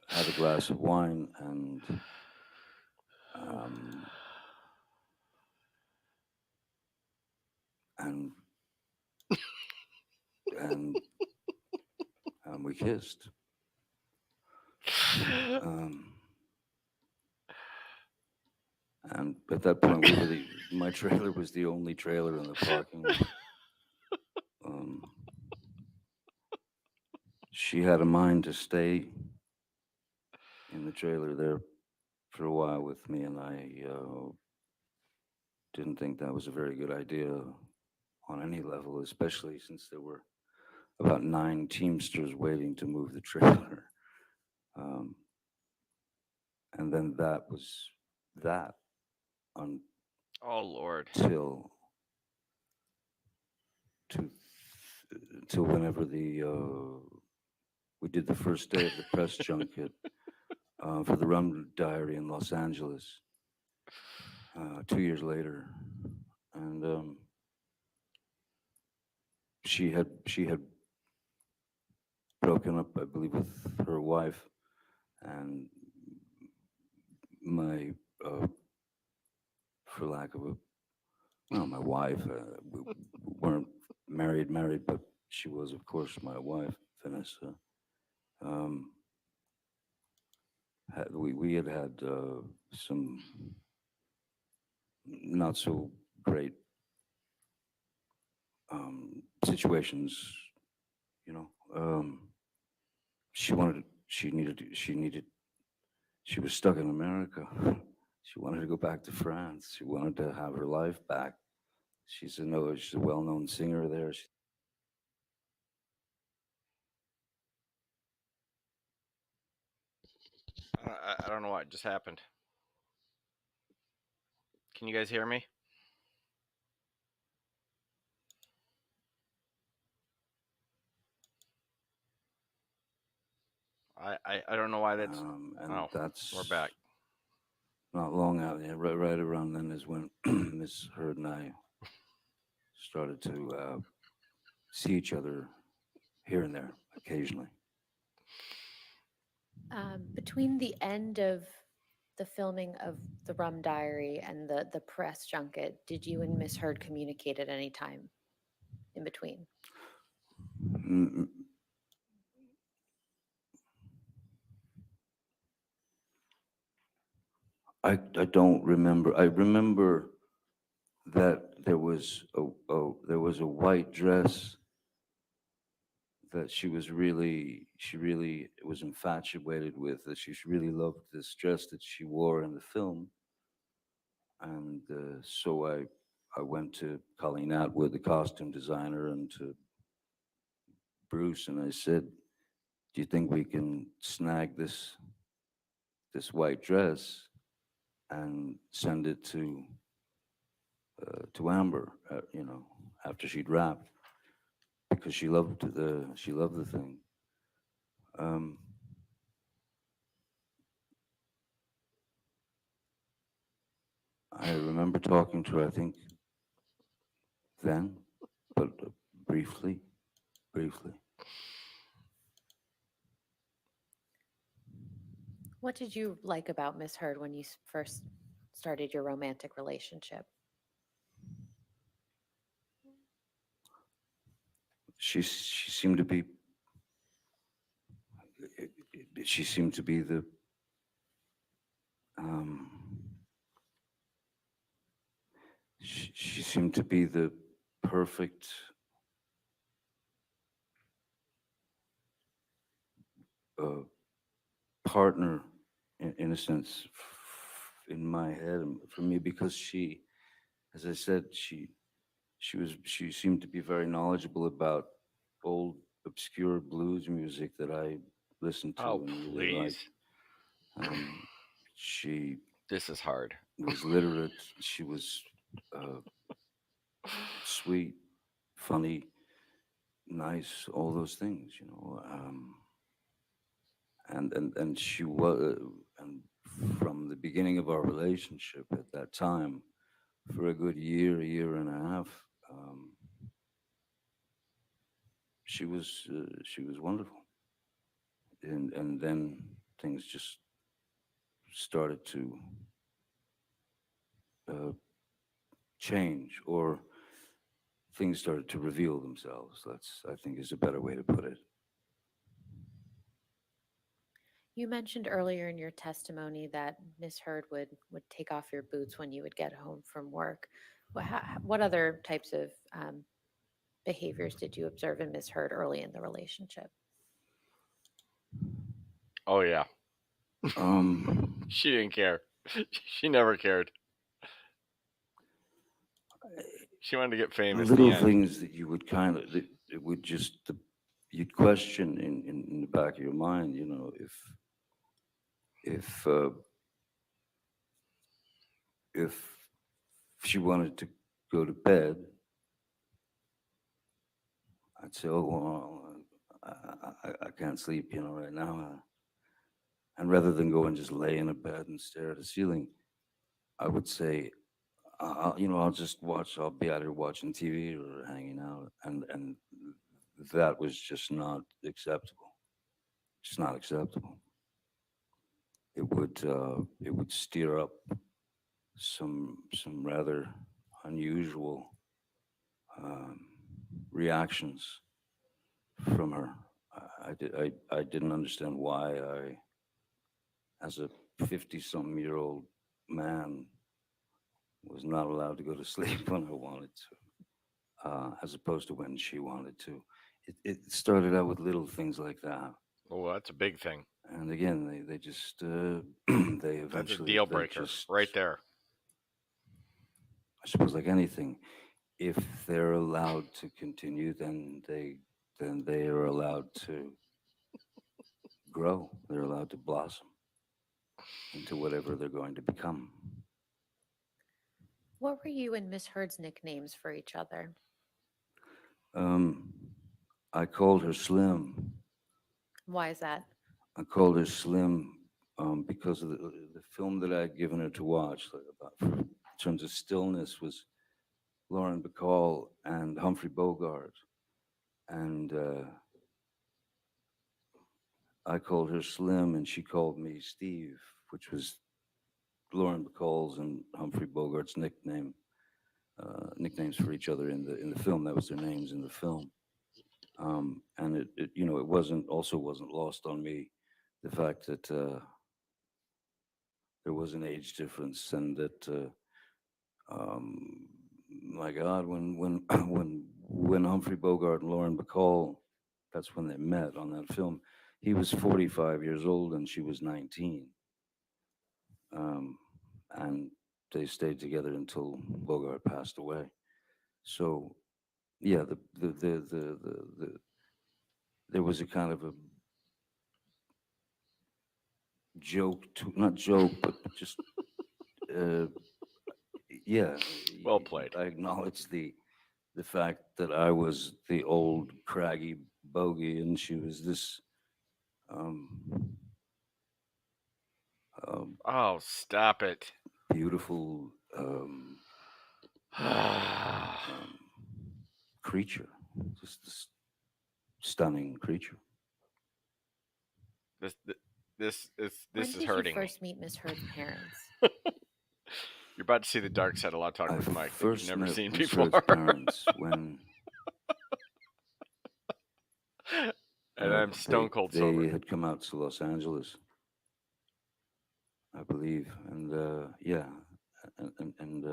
D: had a glass of wine, um, and and we kissed. Um, and at that point, my trailer was the only trailer in the parking lot. Um, she had a mind to stay in the trailer there for a while with me, and I didn't think that was a very good idea on any level, especially since there were about 9 Teamsters waiting to move the trailer. Um, and then that was that
A: Oh Lord.
D: until to, until whenever we did the first day of the press junket for the Rum Diary in Los Angeles 2 years later, and she had broken up, I believe, with her wife, and my for lack of a well, my wife, we weren't married, but she was, of course, my wife, Vanessa. Um, we had some not so great situations, you know. She wanted, she was stuck in America. She wanted to go back to France. She wanted to have her life back. She's a well-known singer there.
A: I don't know what just happened. Can you guys hear me? I don't know why that's.
D: And
A: Oh,
D: that's
A: we're back.
D: not long out. Yeah, right around then is when Miss Heard and I started to see each other here and there occasionally.
C: Between the end of the filming of the Rum Diary and the press junket, did you and Miss Heard communicate at any time in between?
D: Mm, I don't remember. I remember that there was a white dress that she really was infatuated with, that she really loved this dress that she wore in the film. And so I went to Colleen Atwood, the costume designer, and to Bruce, and I said, "Do you think we can snag this white dress and send it to Amber, after she'd wrapped, because she loved the thing." Um, I remember talking to her, I think, then, but briefly.
C: What did you like about Miss Heard when you first started your romantic relationship?
D: She seemed to be she seemed to be the um, she seemed to be the perfect uh, partner, in a sense, in my head and for me, because she, as I said, she seemed to be very knowledgeable about old obscure blues music that I listened to
A: Oh,
D: and really
A: please.
D: liked. She
A: This is hard.
D: was literate. She was uh, sweet, funny, nice, all those things, and she was, and from the beginning of our relationship at that time, for a good year and a half, um, she was wonderful, and then things just started to uh, change, or things started to reveal themselves. That's, I think, is a better way to put it.
C: You mentioned earlier in your testimony that Miss Heard would take off your boots when you would get home from work. What other types of behaviors did you observe in Miss Heard early in the relationship?
A: Oh yeah.
D: Um,
A: She didn't care. She never cared. She wanted to get famous in the
D: little
A: end.
D: things that you would kind of, that it would just, you'd question in the back of your mind, if uh, if she wanted to go to bed, I'd say, "Oh, well, I can't sleep, right now." And rather than go and just lay in a bed and stare at the ceiling, I would say, I'll just watch. I'll be out here watching TV or hanging out," and that was just not acceptable. Just not acceptable. It would stir up some rather unusual um, reactions from her. I didn't understand why I, as a 50-some-year-old man, was not allowed to go to sleep when I wanted to, as opposed to when she wanted to. It started out with little things like that,
A: Oh, that's a big thing.
D: and again, they just they
A: That's a
D: eventually,
A: deal
D: they
A: breaker
D: just,
A: right there.
D: I suppose, like anything, if they're allowed to continue, then they are allowed to grow. They're allowed to blossom. into whatever they're going to become.
C: What were you and Miss Heard's nicknames for each other?
D: Um, I called her Slim.
C: Why is that?
D: I called her Slim because of the film that I had given her to watch, like about, in terms of stillness, was Lauren Bacall and Humphrey Bogart. And I called her Slim and she called me Steve, which was Lauren Bacall's and Humphrey Bogart's nicknames for each other in the film. That was their names in the film. And it wasn't lost on me the fact that there was an age difference, and that my God, when when Humphrey Bogart and Lauren Bacall, that's when they met on that film. He was 45 years old and she was 19, and they stayed together until Bogart passed away. So yeah, there was a kind of a joke, not joke, but just uh, yeah.
A: Well played.
D: I acknowledge the fact that I was the old craggy bogey and she was this um, um,
A: Oh, stop it.
D: beautiful um, creature, just this stunning creature.
A: this th- this is
C: When
A: this is
C: did
A: hurting
C: you
A: me.
C: first meet Miss Heard's parents?
A: You're about to see the dark side of Law Talk
D: I
A: with Mike that you've
D: first
A: never
D: met
A: seen
D: Miss
A: before.
D: Heard's parents when
A: And I'm stone cold
D: they
A: sober.
D: had come out to Los Angeles, I believe, and yeah, and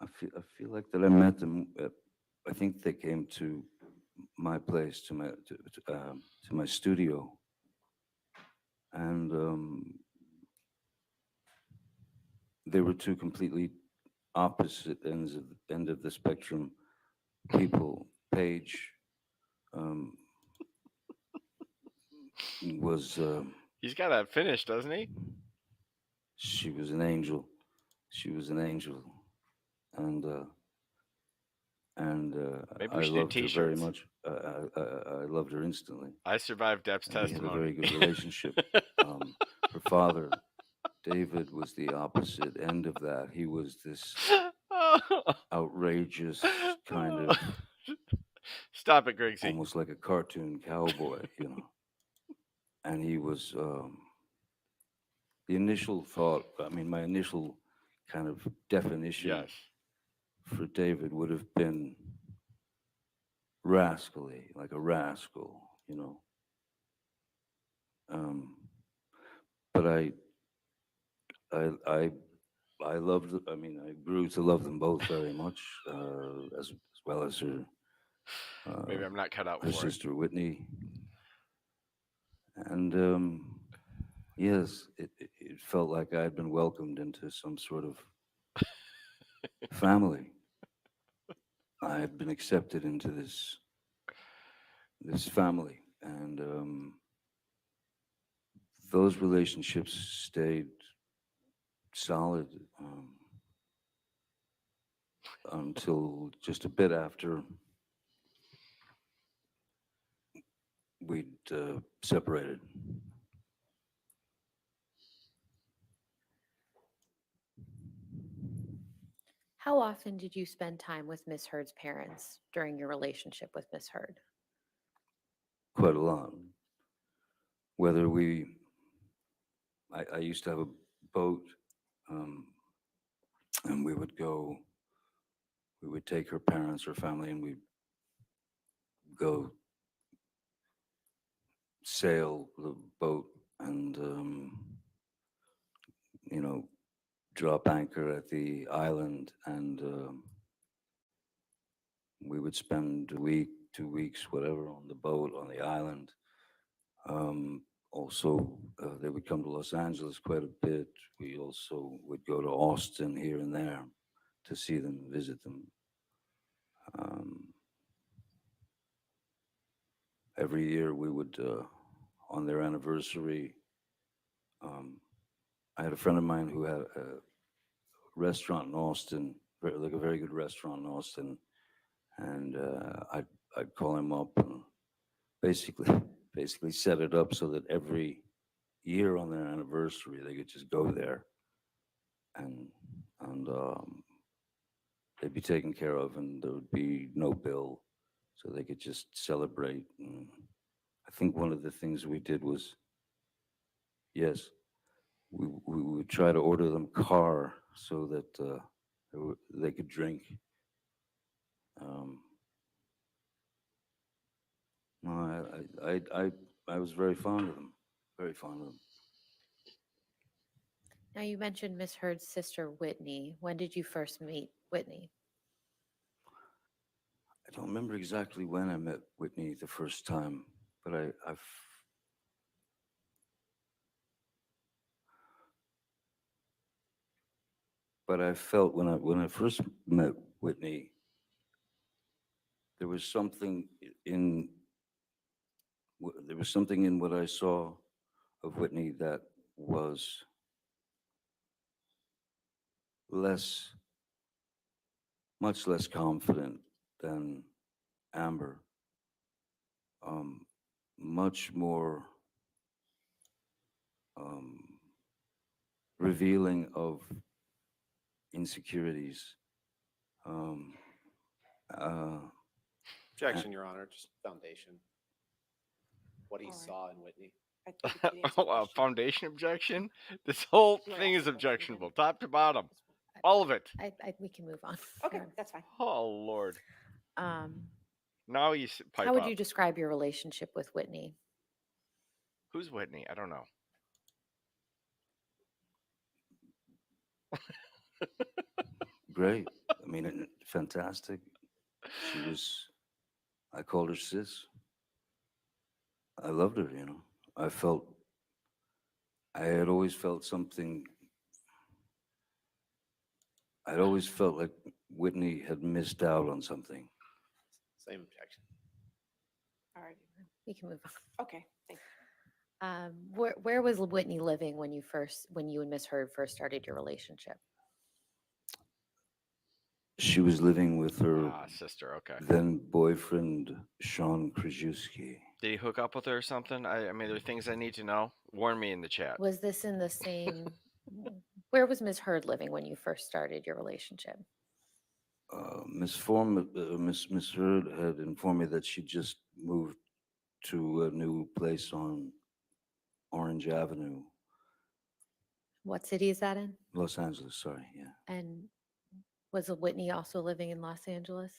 D: I feel like that I met them. I think they came to my place, to my studio, and they were two completely opposite end of the spectrum people. Paige um, was
A: He's got that finish, doesn't he?
D: she was an angel. She was an angel, and
A: Maybe
D: I
A: we should do
D: loved her very
A: t-shirts.
D: much. I loved her instantly,
A: I survived Dep's
D: and we had a very
A: testimony.
D: good relationship. Her father, David, was the opposite end of that. He was this outrageous kind of,
A: Stop it, Grigsy.
D: almost like a cartoon cowboy, And he was the initial thought. I mean, my initial kind of definition
A: Yes.
D: for David would have been rascally, like a rascal. Um, but I I loved. I mean, I grew to love them both very much, as well as
A: Maybe I'm not cut out
D: her
A: for it.
D: sister Whitney, and yes, it felt like I had been welcomed into some sort of family. I had been accepted into this family, and those relationships stayed solid until just a bit after we'd separated.
C: How often did you spend time with Miss Heard's parents during your relationship with Miss Heard?
D: Quite a lot. Whether I used to have a boat, um, and we would take her parents, her family, and we'd go sail the boat and, you know, drop anchor at the island, and we would spend a week, 2 weeks, whatever, on the boat on the island. Also, they would come to Los Angeles quite a bit. We also would go to Austin here and there to see them, visit them. Every year we would on their anniversary. I had a friend of mine who had a restaurant in Austin, like a very good restaurant in Austin, and I'd call him up and basically basically set it up so that every year on their anniversary they could just go there and and they'd be taken care of and there would be no bill, so they could just celebrate. And I think one of the things we did was, yes, we would try to order them car so that they could drink. Um, no, I was very fond of them, very fond of them.
C: Now, you mentioned Miss Heard's sister, Whitney. When did you first meet Whitney?
D: I don't remember exactly when I met Whitney the first time, but I felt when I first met Whitney, there was something in there was something in what I saw of Whitney that was less, much less confident than Amber. Um, Much more um, revealing of insecurities. Um, uh,
E: Objection, Your Honor, just foundation. What he
B: All right.
E: saw in Whitney.
B: I think you can answer the
A: Oh, a
B: question.
A: foundation objection? This whole
B: You wanna
A: thing
B: ask
A: is
B: the question again?
A: objectionable, top to bottom. All of it.
C: We can move on.
B: Okay, that's fine.
A: Oh, Lord.
C: Um,
A: Now you pipe
C: how would
A: up.
C: you describe your relationship with Whitney?
A: Who's Whitney? I don't know.
D: Great. I mean, fantastic. She was, I called her sis. I loved her, you know. I had always felt something, I'd always felt like Whitney had missed out on something.
E: Same objection.
B: All right.
C: We can move on.
B: Okay, thank you.
C: Where was Whitney living when you and Miss Heard first started your relationship?
D: She was living with her
A: Ah, sister, okay.
D: then boyfriend, Sean Krajewski.
A: Did he hook up with her or something? I mean, there are things I need to know. Warn me in the chat.
C: Was this in the same? Where was Miss Heard living when you first started your relationship?
D: Miss Heard had informed me that she just moved to a new place on Orange Avenue,
C: What city is that in?
D: Los Angeles. Sorry, yeah.
C: And was Whitney also living in Los Angeles?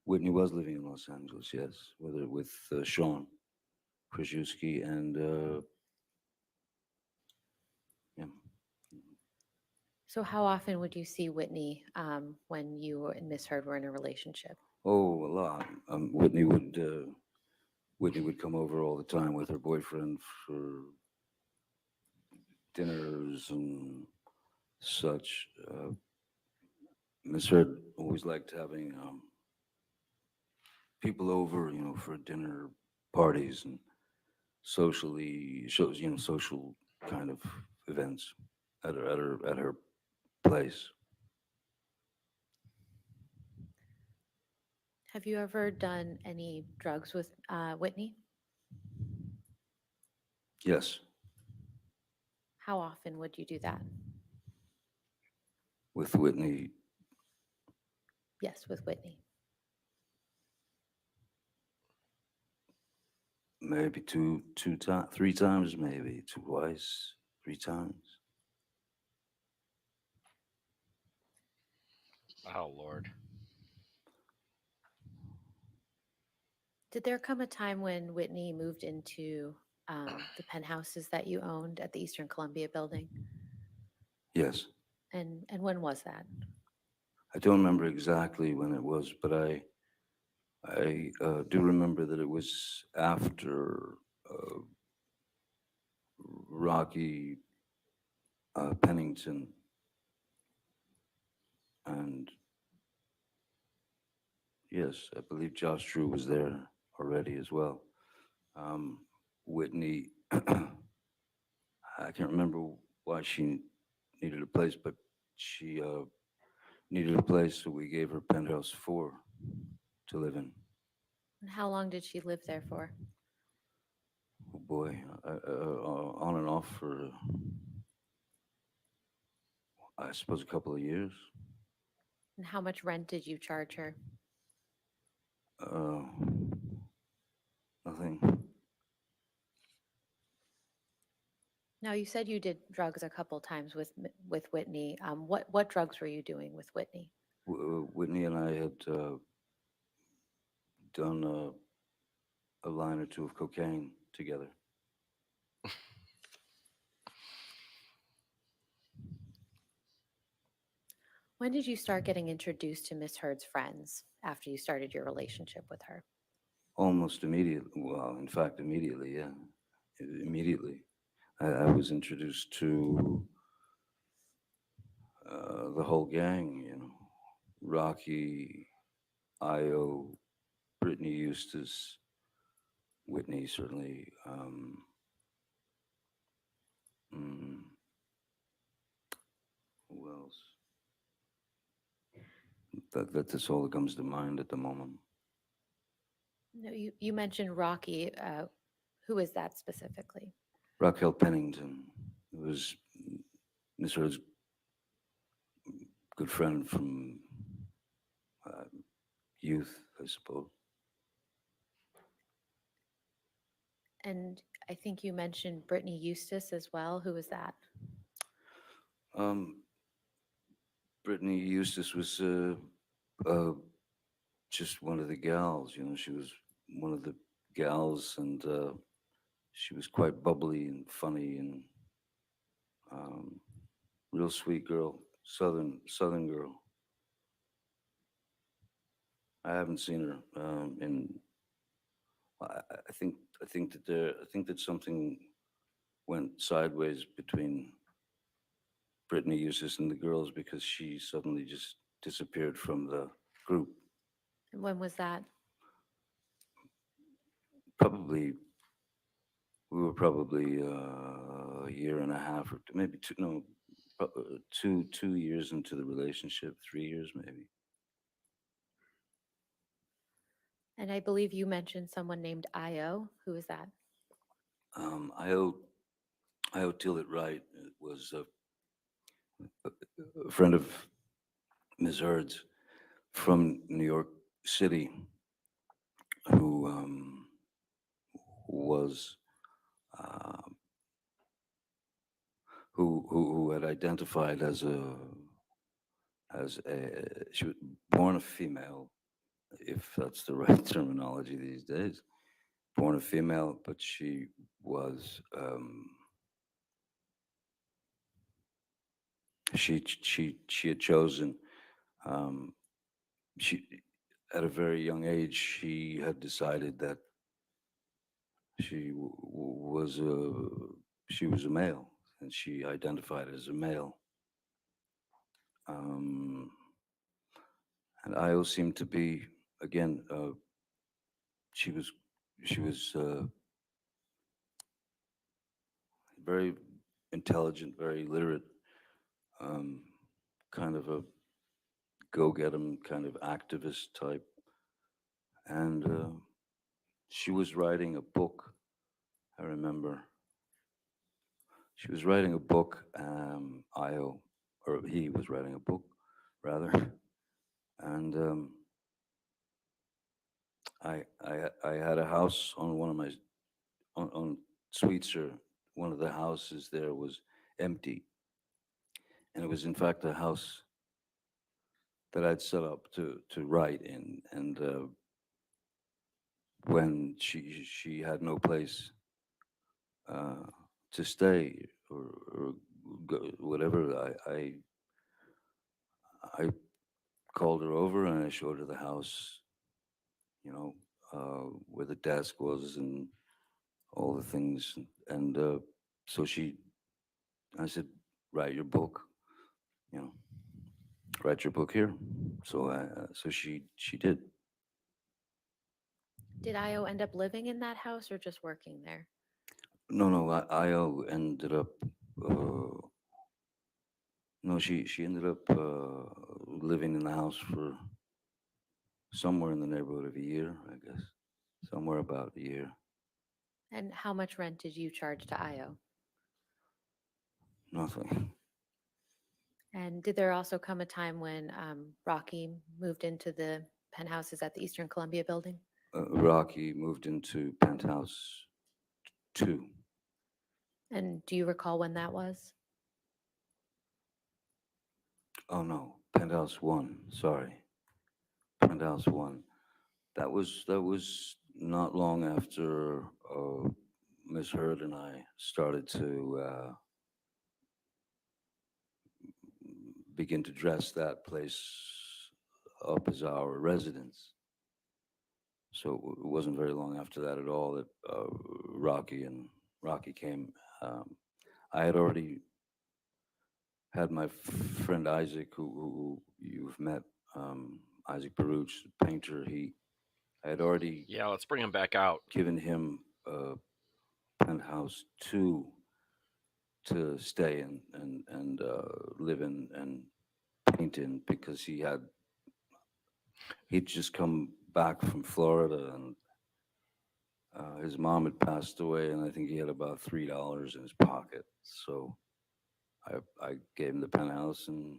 D: Whitney was living in Los Angeles, yes, with Sean Krajewski and yeah.
C: So how often would you see Whitney when you and Miss Heard were in a relationship?
D: Oh, a lot. Whitney would come over all the time with her boyfriend for dinners and such. Miss Heard always liked having people over, you know, for dinner parties and social kind of events at her place.
C: Have you ever done any drugs with Whitney?
D: Yes,
C: How often would you do that?
D: with Whitney,
C: Yes, with Whitney.
D: maybe three times, maybe twice, three times.
A: Oh, Lord.
C: Did there come a time when Whitney moved into the penthouses that you owned at the Eastern Columbia building?
D: Yes,
C: And when was that?
D: I don't remember exactly when it was, but I do remember that it was after uh, Rocky Pennington and yes, I believe Josh Drew was there already as well. Um, Whitney, I can't remember why she needed a place, but she needed a place, so we gave her penthouse 4 to live in.
C: And how long did she live there for?
D: Oh boy, on and off for, I suppose, a couple of years.
C: And how much rent did you charge her?
D: Uh, Nothing.
C: Now, you said you did drugs a couple times with Whitney. What drugs were you doing with Whitney?
D: Whitney and I had done a line or two of cocaine together.
C: When did you start getting introduced to Miss Heard's friends after you started your relationship with her?
D: Almost immediately. Well, in fact, immediately, yeah. Immediately. I was introduced to the whole gang, you know. Rocky, Io, Brittany Eustace, Whitney, certainly. Mm, who else? That's all that comes to mind at the moment.
C: No, you mentioned Rocky. Who is that specifically?
D: Raquel Pennington was Miss Heard's good friend from youth, I suppose.
C: And I think you mentioned Brittany Eustace as well. Who was that?
D: Um, Brittany Eustace was just one of the gals, you know. She was one of the gals, and she was quite bubbly and funny and um, real sweet girl, southern girl. I haven't seen her in. I think that something went sideways between Brittany Eustace and the girls because she suddenly just disappeared from the group.
C: And when was that?
D: Probably we were probably a year and a half or maybe two, no, 2 years into the relationship, 3 years maybe.
C: And I believe you mentioned someone named Io. Who is that?
D: I till it right. It was a friend of Ms. Heard's from New York City who was uh, who had identified as a she was born a female, if that's the right terminology these days. Born a female, but she was she had chosen um, she at a very young age she had decided that she was a male and she identified as a male. Um, and Io seemed to be again. She was she was very intelligent, very literate, um, kind of a go get 'em kind of activist type, and she was writing a book. I remember she was writing a book. Io, or he was writing a book, rather, and I had a house on one of my on Sweetser. One of the houses there was empty, and it was in fact a house that I'd set up to write in. And when she had no place uh, to stay or go, whatever, I called her over and I showed her the house, you know, where the desk was and all the things. And so I said, write your book, you know, write your book here. So she did.
C: Did Io end up living in that house or just working there?
D: No, Io ended up, no, she ended up living in the house for somewhere in the neighborhood of a year, I guess. Somewhere about a year.
C: And how much rent did you charge to IO?
D: Nothing.
C: And did there also come a time when Rocky moved into the penthouses at the Eastern Columbia building?
D: Rocky moved into penthouse 2.
C: And do you recall when that was?
D: Oh no, penthouse 1. Sorry, penthouse 1. That was not long after Miss Heard and I started to begin to dress that place up as our residence. So it wasn't very long after that at all that Rocky came. I had already had my friend Isaac, who you've met, Isaac Baruch, painter. I had already
A: Yeah, let's bring him back out.
D: given him penthouse 2 to stay in and live in and paint in because he'd just come back from Florida and his mom had passed away and I think he had about $3 in his pocket. So I gave him the penthouse and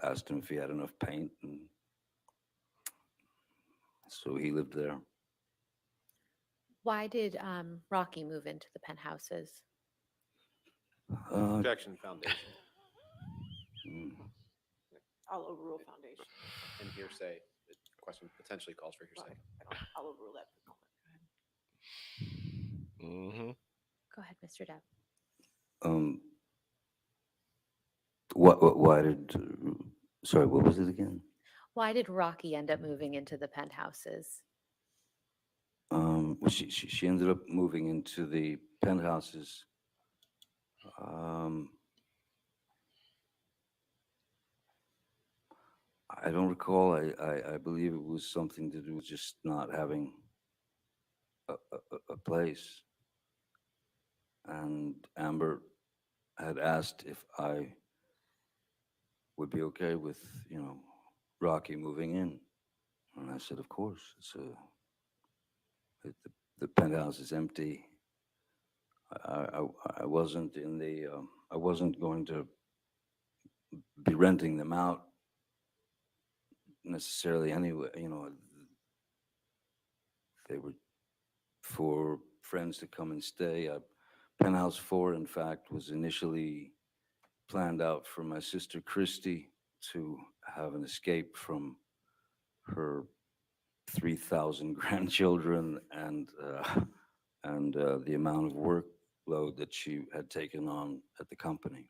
D: asked him if he had enough paint, and so he lived there.
C: Why did Rocky move into the penthouses?
E: Objection, foundation,
D: Mm,
B: I'll overrule foundation.
E: and hearsay. The question potentially calls for
B: Well,
E: hearsay.
B: I'll overrule that for the moment. Go ahead.
A: Mm-hmm.
C: Go ahead, Mr. Depp.
D: um, why did, sorry, what was it again?
C: Why did Rocky end up moving into the penthouses?
D: Well, she ended up moving into the penthouses. I don't recall. I believe it was something to do with just not having a place. And Amber had asked if I would be okay with, Rocky moving in. And I said, of course. The penthouse is empty. I wasn't I wasn't going to be renting them out necessarily anyway. They were for friends to come and stay. Penthouse 4, in fact, was initially planned out for my sister Christy to have an escape from her 3,000 grandchildren and the amount of workload that she had taken on at the company.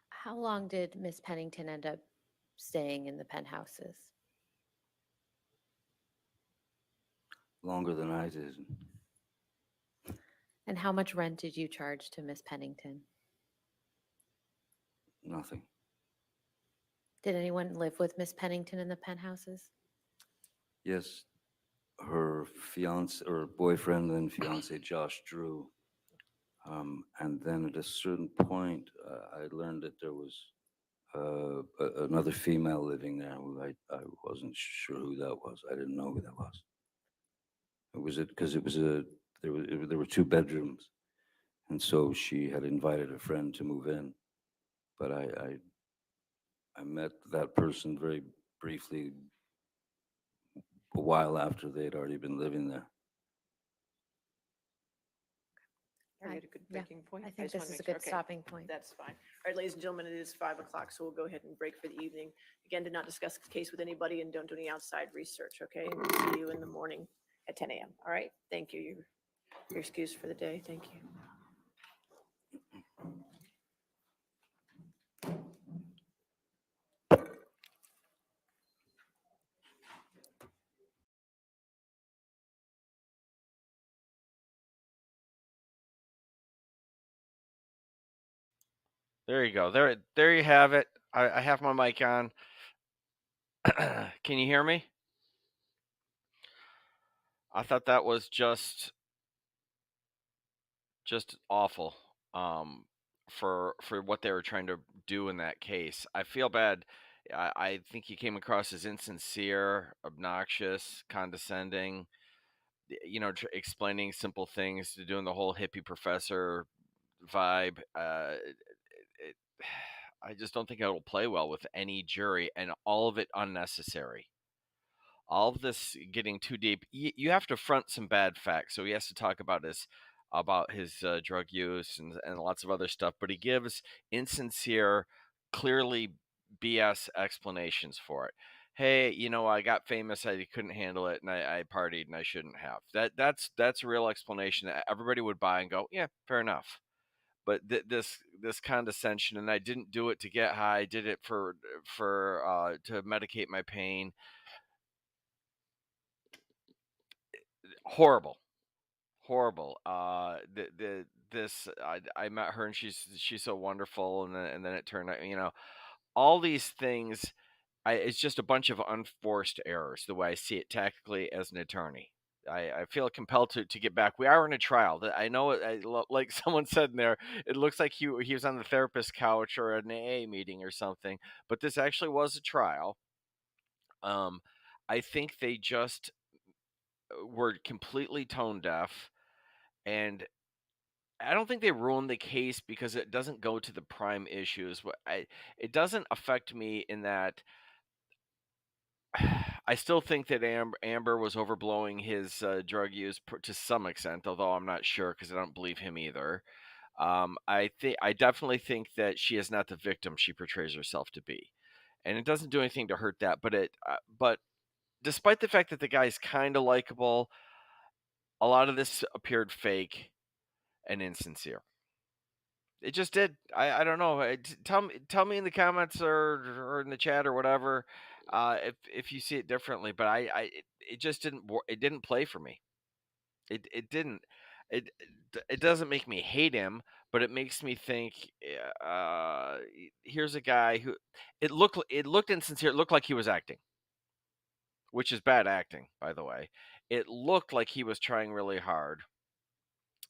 C: How long did Miss Pennington end up staying in the penthouses?
D: Longer than I did.
C: And how much rent did you charge to Miss Pennington?
D: Nothing.
C: Did anyone live with Miss Pennington in the penthouses?
D: Yes, her fiance or boyfriend and fiance Josh Drew. And then at a certain point, I learned that there was another female living there who I wasn't sure who that was. I didn't know who that was. It was because it was there were 2 bedrooms, and so she had invited a friend to move in. But I met that person very briefly a while after they had already been living there.
B: Are you at a good
C: Yeah,
B: breaking point?
C: I think
B: just wanna
C: this is a
B: make sure.
C: good
B: Okay,
C: stopping point.
B: That's fine. All right, ladies and gentlemen, it is 5 o'clock, so we'll go ahead and break for the evening. Again, do not discuss the case with anybody and don't do any outside research, okay? And we'll see you in the morning at 10 a.m. All right? Thank you. You're excused for the day. Thank you.
A: There you go. There you have it. I have my mic on. Can you hear me? I thought that was just awful. For what they were trying to do in that case. I feel bad. I think he came across as insincere, obnoxious, condescending. Explaining simple things to doing the whole hippie professor vibe. It, I just don't think it'll play well with any jury, and all of it unnecessary. All of this getting too deep. You have to front some bad facts. So he has to talk about his drug use and lots of other stuff, but he gives insincere, clearly BS explanations for it. Hey, I got famous. I couldn't handle it, and I partied, and I shouldn't have. That's a real explanation that everybody would buy and go, yeah, fair enough. But this condescension, and I didn't do it to get high. I did it for to medicate my pain. Horrible, horrible. I met her, and she's so wonderful, and then it turned out, all these things. It's just a bunch of unforced errors, the way I see it tactically as an attorney. I feel compelled to get back. We are in a trial. I know, like someone said in there, it looks like he was on the therapist's couch or an AA meeting or something, but this actually was a trial. Um, I think they just were completely tone deaf, and I don't think they ruined the case because it doesn't go to the prime issues. It doesn't affect me in that I still think that Amber was overblowing his drug use to some extent, although I'm not sure because I don't believe him either. I definitely think that she is not the victim she portrays herself to be, and it doesn't do anything to hurt that. But despite the fact that the guy's kind of likable, a lot of this appeared fake and insincere. It just did. I don't know. Tell me in the comments or in the chat or whatever, if you see it differently. But it just it didn't play for me. It didn't. It doesn't make me hate him, but it makes me think. Here's a guy who it looked insincere. It looked like he was acting, which is bad acting, by the way. It looked like he was trying really hard,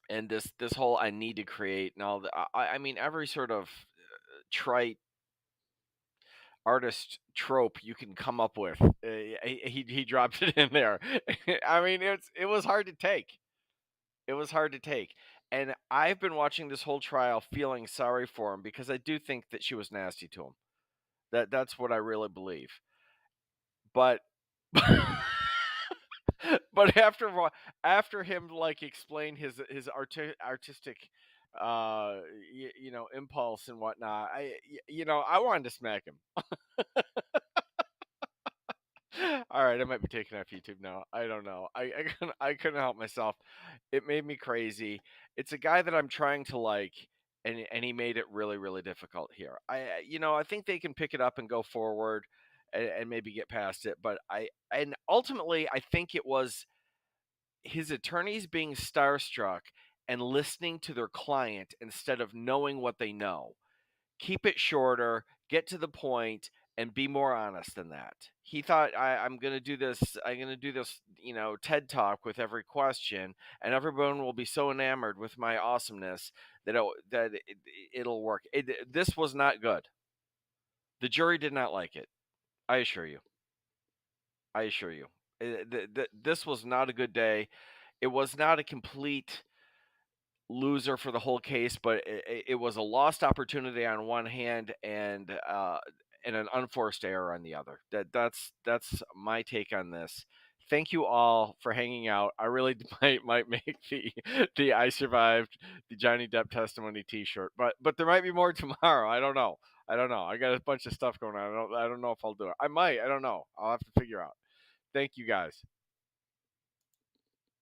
A: and this whole I need to create and all the I mean every sort of trite artist trope you can come up with. He dropped it in there. I mean, it was hard to take. It was hard to take. And I've been watching this whole trial feeling sorry for him because I do think that she was nasty to him. That's what I really believe. But but after him like explain his artistic impulse and whatnot, I wanted to smack him. All right, I might be taken off YouTube now. I don't know. I couldn't help myself. It made me crazy. It's a guy that I'm trying to like, and he made it really really difficult here. I think they can pick it up and go forward, and maybe get past it. But and ultimately I think it was his attorneys being starstruck and listening to their client instead of knowing what they know. Keep it shorter, get to the point, and be more honest than that. He thought I'm gonna do this. I'm gonna do this, TED talk with every question, and everyone will be so enamored with my awesomeness it'll work. This was not good. The jury did not like it. I assure you. I assure you. This was not a good day. It was not a complete loser for the whole case, but it was a lost opportunity on one hand and an unforced error on the other. That's my take on this. Thank you all for hanging out. I really might make the I survived the Johnny Depp testimony T-shirt, but there might be more tomorrow. I don't know. I don't know. I got a bunch of stuff going on. I don't know if I'll do it. I might. I don't know. I'll have to figure out. Thank you guys.